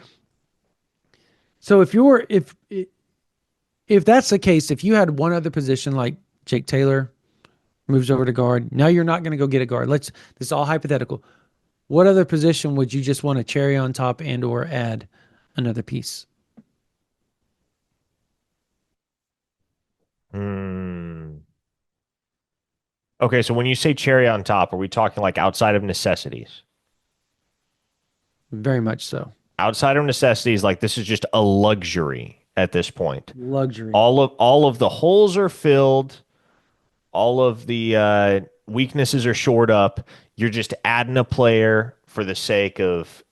So if that's the case, if you had one other position like Jake Taylor moves over to guard, now you're not going to go get a guard. This is all hypothetical. What other position would you just want a cherry on top and or add another piece? Hmm. Okay, so when you say cherry on top, are we talking like outside of necessities? Very much so. Outside of necessities, like this is just a luxury at this point. Luxury. All of the holes are filled, all of the weaknesses are shored up. You're just adding a player for the sake of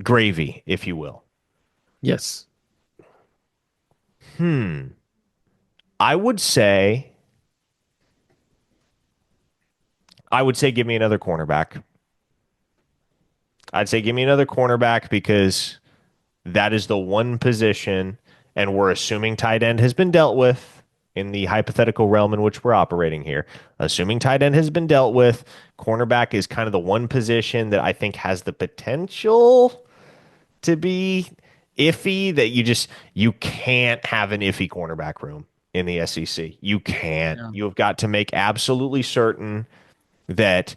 gravy, if you will. Yes. Hmm. I would say, I would say, give me another cornerback. I'd say give me another cornerback because that is the one position, and we're assuming tight end has been dealt with in the hypothetical realm in which we're operating here. Assuming tight end has been dealt with, cornerback is kind of the one position that I think has the potential to be iffy that you can't have an iffy cornerback room in the SEC. You can't. Yeah. You have got to make absolutely certain that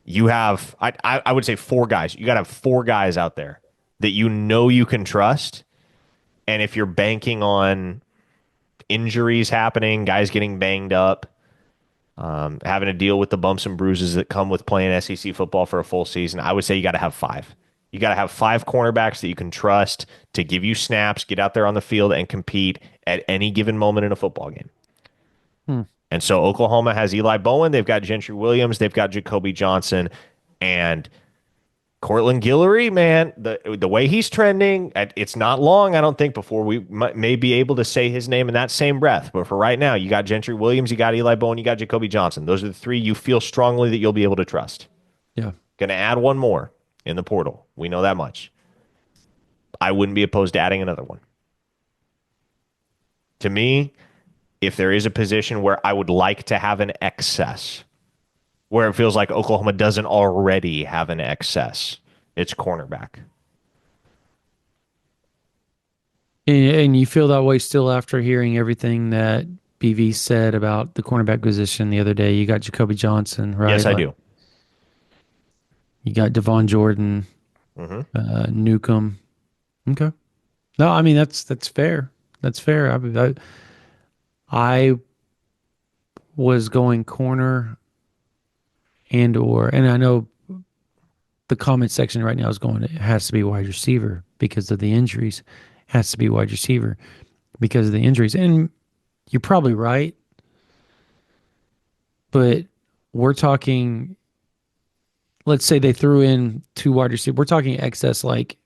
you have I would say four guys. You got to have four guys out there that you know you can trust. And if you're banking on injuries happening, guys getting banged up, having to deal with the bumps and bruises that come with playing SEC football for a full season, I would say you got to have five. You got to have five cornerbacks that you can trust to give you snaps, get out there on the field, and compete at any given moment in a football game. Hmm. And so Oklahoma has Eli Bowen, they've got Gentry Williams, they've got Jacoby Johnson, and Cortland Guillory, man, the way he's trending, it's not long, I don't think, before we may be able to say his name in that same breath. But for right now, you got Gentry Williams, you got Eli Bowen, you got Jacoby Johnson. Those are the three you feel strongly that you'll be able to trust. Yeah. Going to add one more in the portal. We know that much. I wouldn't be opposed to adding another one. To me, if there is a position where I would like to have an excess, where it feels like Oklahoma doesn't already have an excess, it's cornerback. And you feel that way still after hearing everything that BV said about the cornerback position the other day. You got Jacoby Johnson, Yes, right? I Like do. you got Devon Jordan, Hmm. Newcomb. Okay. No, I mean that's fair. That's fair. I was going corner and I know the comment section right now is going, it has to be wide receiver because of the injuries. It has to be wide receiver because of the injuries. And you're probably right, but we're talking, let's say they threw in two wide receivers. We're talking excess, like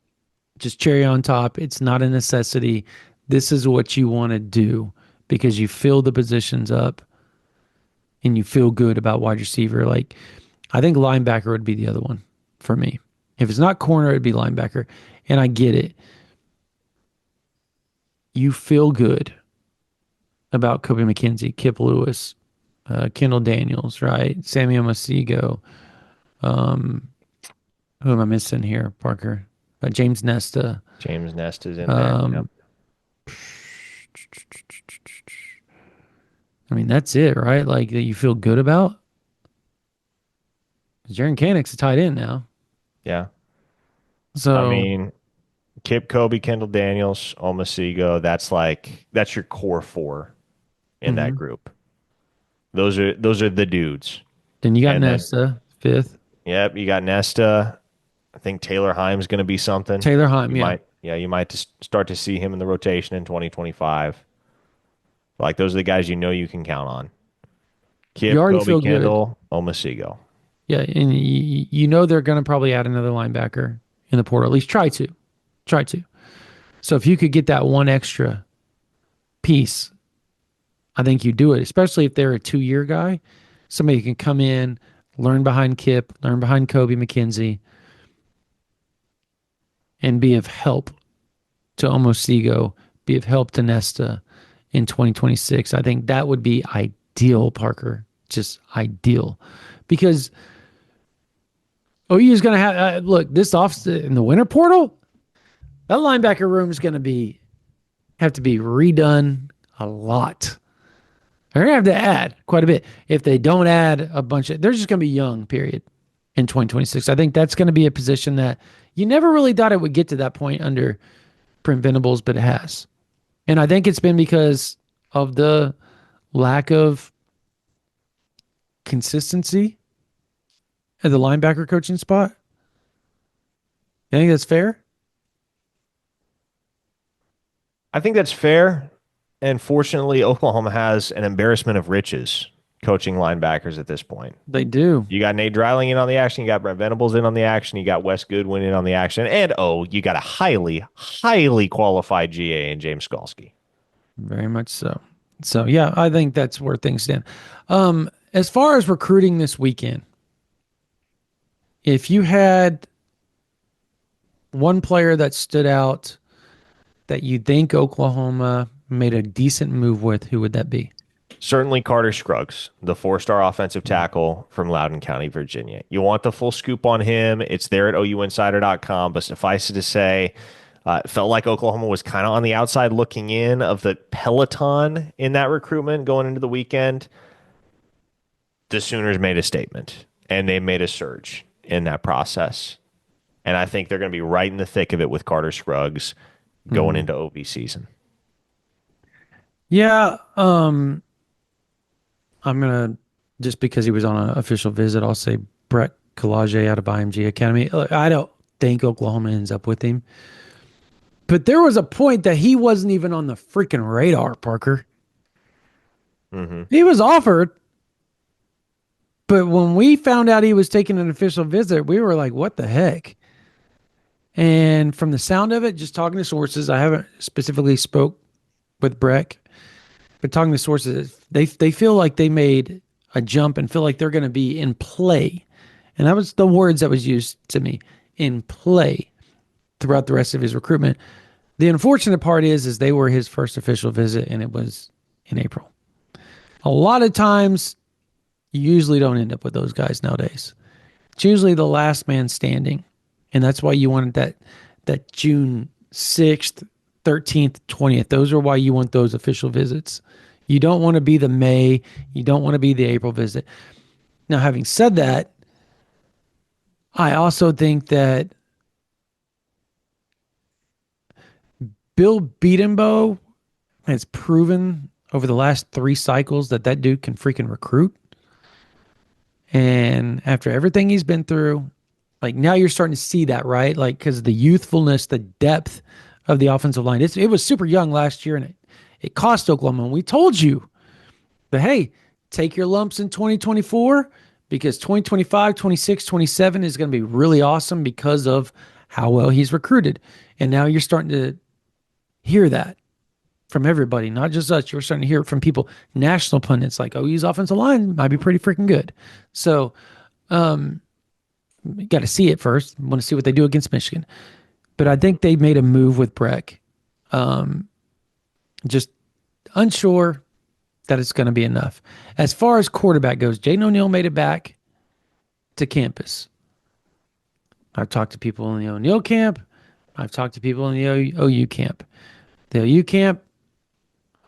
just cherry on top. It's not a necessity. This is what you want to do because you fill the positions up and you feel good about wide receiver. Like I think linebacker would be the other one for me. If it's not corner, it'd be linebacker. And I get it. You feel good about Kobe McKenzie, Kip Lewis, Kendall Daniels, right? Samuel Masigo. Um, who am I missing here, Parker? James Nesta. James Nest is in there. Yep. Um, I mean, that's it, right? Like that you feel good about. Jaron Canick's a tight end now. Yeah. I So, mean, Kip Kobe, Kendall Daniels, Omasigo, that's your core four in that mhm. group. Those are the dudes. Then you got And then, Nesta, fifth. yep, you got Nesta. I think Taylor Himes going to be something. Taylor Heim, You yeah. might, yeah, you might start to see him in the rotation in 2025. Like those are the guys you know you can count on. You Kip, already Kobe, feel good. Kendall, Omasigo. Yeah, and you know they're going to probably add another linebacker in the portal. At least try to. Try to. So if you could get that one extra piece, I think you do it, especially if they're a 2 year guy. Somebody who can come in, learn behind Kip, learn behind Kobe McKenzie, and be of help to Omosigo, be of help to Nesta in 2026. I think that would be ideal, Parker. Just ideal. Because OU is going to look, this off in the winter portal, that linebacker room is going to have to be redone a lot. They're going to have to add quite a bit. If they don't add a bunch of, they're just going to be young, period, in 2026. I think that's going to be a position that you never really thought it would get to that point under Brent Venables, but it has. And I think it's been because of the lack of consistency at the linebacker coaching spot. You think that's fair? I think that's fair. And fortunately, Oklahoma has an embarrassment of riches coaching linebackers at this point. They do. You got Nate Dreiling in on the action. You got Brent Venables in on the action. You got Wes Goodwin in on the action. And you got a highly, highly qualified GA in James Skalski. Very much so. So yeah, I think that's where things stand. As far as recruiting this weekend, if you had one player that stood out that you think Oklahoma made a decent move with, who would that be? Certainly Carter Scruggs, the four-star offensive tackle from Loudoun County, Virginia. You want the full scoop on him. It's there at OUinsider.com, but suffice it to say, it felt like Oklahoma was kind of on the outside looking in of the peloton in that recruitment going into the weekend. The Sooners made a statement, and they made a surge in that process. And I think they're going to be right in the thick of it with Carter Scruggs going Mm. into OV season. Yeah, I'm gonna just because he was on an official visit, I'll say Brett Collage out of IMG Academy. Look, I don't think Oklahoma ends up with him, but there was a point that he wasn't even on the freaking radar, Parker. Mm-hmm. He was offered, but when we found out he was taking an official visit, we were like, what the heck? And from the sound of it, just talking to sources, I haven't specifically spoke with Breck, but talking to sources, they feel like they made a jump and feel like they're going to be in play. And that was the words that was used to me, in play, throughout the rest of his recruitment. The unfortunate part is they were his first official visit, and it was in April. A lot of times, you usually don't end up with those guys nowadays. It's usually the last man standing, and that's why you wanted that June 6th, 13th, 20th. Those are why you want those official visits. You don't want to be the May, you don't want to be the April visit. Now, having said that, I also think that Bill Beatenbow has proven over the last 3 cycles that dude can freaking recruit. And after everything he's been through, like now you're starting to see that, right? Like, because the youthfulness, the depth of the offensive line, it was super young last year and it cost Oklahoma. And we told you, but hey, take your lumps in 2024 because 2025, 26, 27 is going to be really awesome because of how well he's recruited. And now you're starting to hear that from everybody, not just us. You're starting to hear it from people, national pundits, like, oh, his offensive line might be pretty freaking good. So, you got to see it first. Want to see what they do against Michigan. But I think they made a move with Breck. Just unsure that it's going to be enough. As far as quarterback goes, Jaydn O'Neal made it back to campus. I've talked to people in the O'Neal camp. I've talked to people in the OU camp. The OU camp,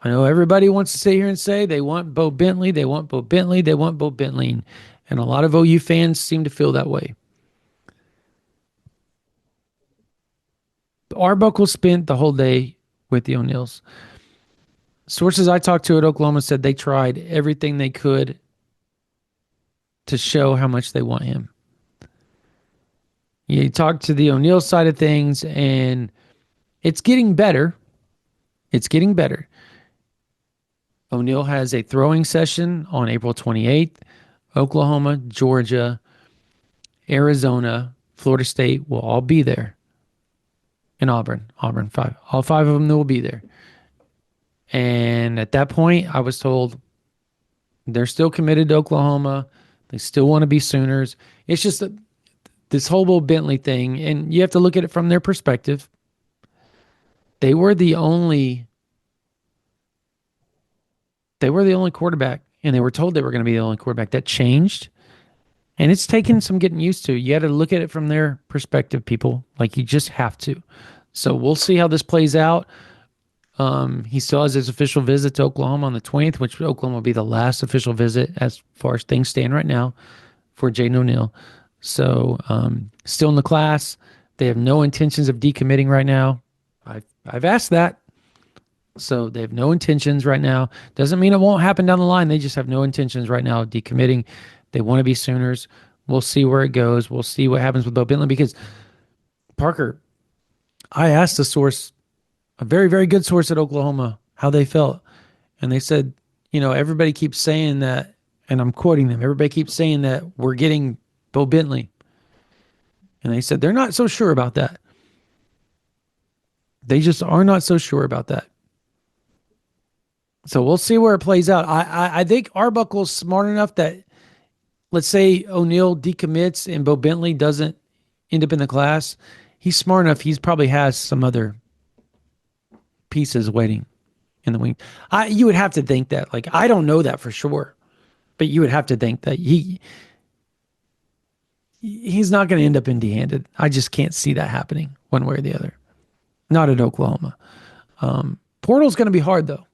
I know everybody wants to sit here and say they want Bo Bentley, they want Bo Bentley, they want Bo Bentley. And a lot of OU fans seem to feel that way. Arbuckle spent the whole day with the O'Neills. Sources I talked to at Oklahoma said they tried everything they could to show how much they want him. You talk to the O'Neal side of things, and it's getting better. It's getting better. O'Neal has a throwing session on April 28th. Oklahoma, Georgia, Arizona, Florida State will all be there. And Auburn, five. All five of them will be there. And at that point, I was told they're still committed to Oklahoma. They still want to be Sooners. It's just that this whole Will Bentley thing, and you have to look at it from their perspective. They were the only quarterback, and they were told they were going to be the only quarterback. That changed, and it's taken some getting used to. You got to look at it from their perspective, people. Like, you just have to. So we'll see how this plays out. He still has his official visit to Oklahoma on the 20th, which Oklahoma will be the last official visit as far as things stand right now for Jaydn O'Neal. So still in the class. They have no intentions of decommitting right now. I've asked that. So they have no intentions right now. Doesn't mean it won't happen down the line. They just have no intentions right now of decommitting. They want to be Sooners. We'll see where it goes. We'll see what happens with Bo Bentley because Parker, I asked a source, a very, very good source at Oklahoma, how they felt. And they said, everybody keeps saying that, and I'm quoting them, everybody keeps saying that we're getting Bo Bentley. And they said they're not so sure about that. They just are not so sure about that. So we'll see where it plays out. I think Arbuckle's smart enough that, let's say O'Neal decommits and Bo Bentley doesn't end up in the class. He's smart enough. He's probably has some other pieces waiting in the wing. You would have to think that. Like, I don't know that for sure, but you would have to think that he's not going to end up empty-handed. I just can't see that happening one way or the other. Not at Oklahoma. Portal's going to be hard though,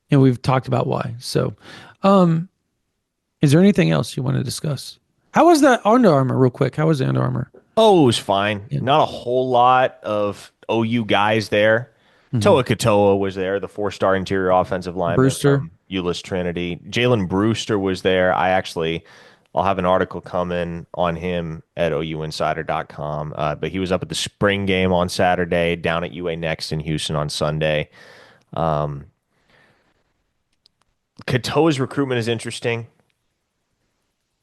and we've talked about why. So, is there anything else you want to discuss? How was that Under Armour, real quick? How was the Under Armour? Oh, it was fine. Yeah. Not a whole lot of OU guys there. Mm-hmm. Toa Katoa was there, the four-star interior offensive lineman Brewster. from Euless Trinity. Jalen Brewster was there. I'll have an article coming on him at ouinsider.com. But he was up at the spring game on Saturday, down at UA Next in Houston on Sunday. Katoa's recruitment is interesting.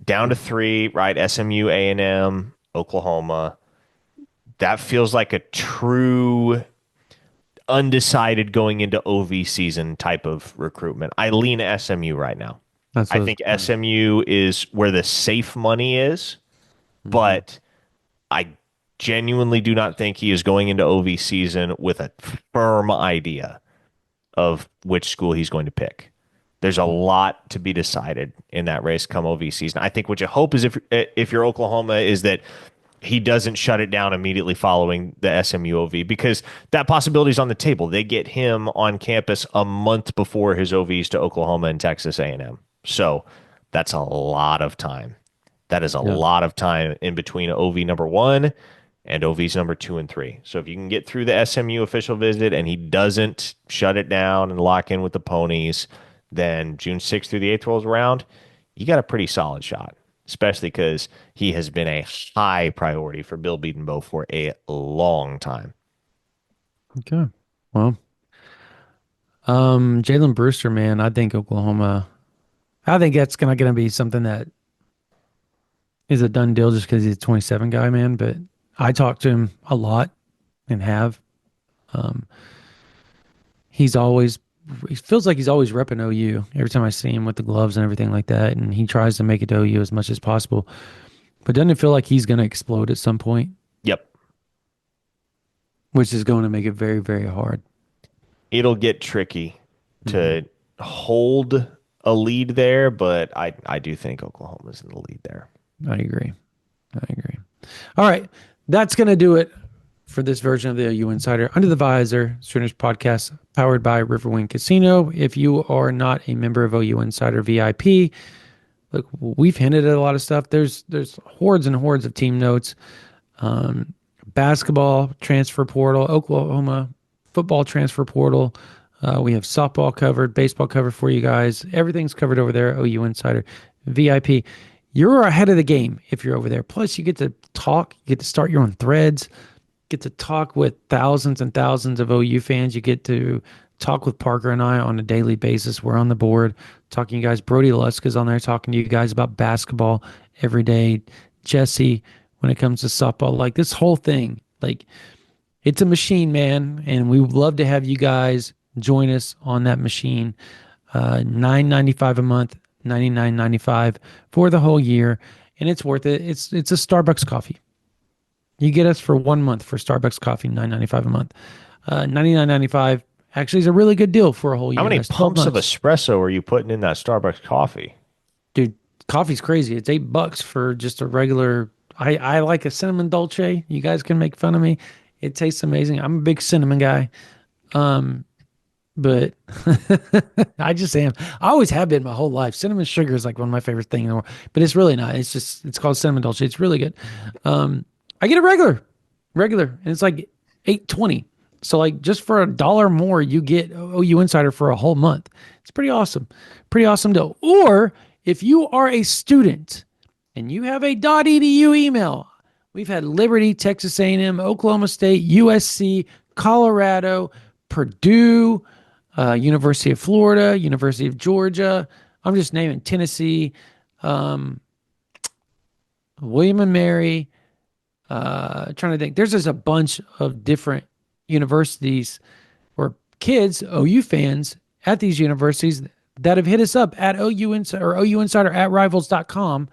Down to three, right? SMU, A&M, Oklahoma. That feels like a true undecided going into OV season type of recruitment. I lean SMU right now. That's I what think SMU is where the safe money is, but I genuinely do not think he is going into OV season with a firm idea of which school he's going to pick. There's a lot to be decided in that race come OV season. I think what you hope is if you're Oklahoma is that he doesn't shut it down immediately following the SMU OV because that possibility is on the table. They get him on campus a month before his OVs to Oklahoma and Texas A&M. So that's a lot of time. That is a lot of time in between OV number one and OVs number 2 and 3. So if you can get through the SMU official visit and he doesn't shut it down and lock in with the ponies, then June 6th through the 8th rolls around, you got a pretty solid shot, especially because he has been a high priority for Bill Bedenbaugh for a long time. Okay. Well, Jalen Brewster, man, I think that's gonna be something that is a done deal just because he's a 27 guy, man. But I talk to him a lot and have. Um, he feels like he's always repping OU every time I see him with the gloves and everything like that. And he tries to make it to OU as much as possible. But doesn't it feel like he's going to explode at some point? Yep. Which is going to make it very, very hard. It'll get tricky to hold a lead there, but I do think Oklahoma's in the lead there. I agree. All right. That's going to do it for this version of the OU Insider Under the Visor Sooners podcast powered by Riverwind Casino. If you are not a member of OU Insider VIP, look, we've hinted at a lot of stuff. There's hordes and hordes of team notes. Basketball transfer portal, Oklahoma football transfer portal, We have softball covered, baseball covered for you guys. Everything's covered over there. OU Insider VIP. You're ahead of the game if you're over there. Plus, you get to talk. You get to start your own threads. Get to talk with thousands and thousands of OU fans. You get to talk with Parker and I on a daily basis. We're on the board talking to you guys. Brody Lusk is on there talking to you guys about basketball every day. Jesse, when it comes to softball, like this whole thing, like it's a machine, man. And we would love to have you guys join us on that machine. $9.95 a month, $99.95 for the whole year, and it's worth it. It's a Starbucks coffee. You get us for 1 month for Starbucks coffee, $9.95 a month. $99.95 actually is a really good deal for a whole How year. many That's 12 pumps of months. espresso are you putting in that Starbucks coffee? Dude, coffee's crazy. It's $8 for just a regular. I like a cinnamon dolce. You guys can make fun of me. It tastes amazing. I'm a big cinnamon guy. But I just am. I always have been my whole life. Cinnamon sugar is like one of my favorite things in the world, but it's really not. It's called cinnamon dolce. It's really good. I get a regular, and it's like 8.20. So like just for $1 more, you get OU Insider for a whole month. It's pretty awesome deal. Or if you are a student and you have a .edu email, we've had Liberty, Texas A&M, Oklahoma State, USC, Colorado, Purdue, University of Florida, University of Georgia. I'm just naming Tennessee, William and Mary. Trying to think. There's just a bunch of different universities or kids, OU fans at these universities that have hit us up at OU Insider or OU Insider at rivals.com,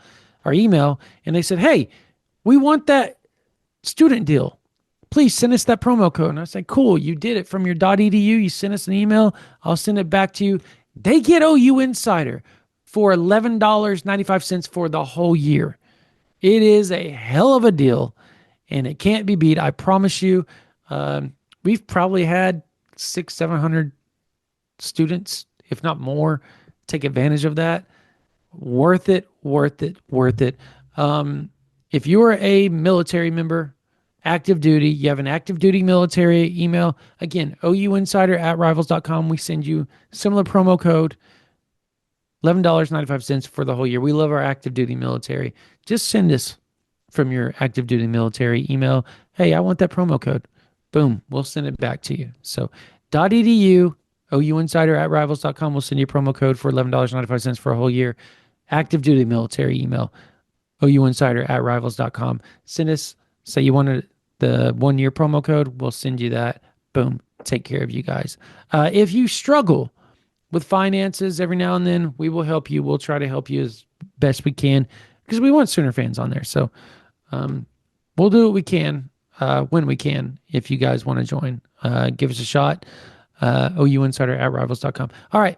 our email, and they said, hey, we want that student deal. Please send us that promo code. And I said, cool, you did it from your .edu. You sent us an email. I'll send it back to you. They get OU Insider for $11.95 for the whole year. It is a hell of a deal, and it can't be beat. I promise you. We've probably had 700 students, if not more, take advantage of that. Worth it, worth it, worth it. If you are a military member, active duty, you have an active duty military email, again, OU Insider at rivals.com. We send you similar promo code, $11.95 for the whole year. We love our active duty military. Just send us from your active duty military email, hey, I want that promo code. Boom, we'll send it back to you. So .edu, OU Insider at rivals.com. We'll send you a promo code for $11.95 for a whole year. Active duty military email, OU Insider at rivals.com. Send us, say you wanted the 1 year promo code. We'll send you that. Boom, take care of you guys. If you struggle with finances every now and then, we will help you. We'll try to help you as best we can because we want Sooner fans on there. So we'll do what we can when we can. If you guys want to join, give us a shot. OU Insider at rivals.com. All right.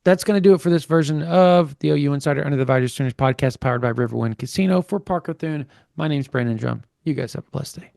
That's going to do it for this version of the OU Insider Under the Visor Sooners podcast powered by Riverwind Casino. For Parker Thune, my name's Brandon Drum. You guys have a blessed day.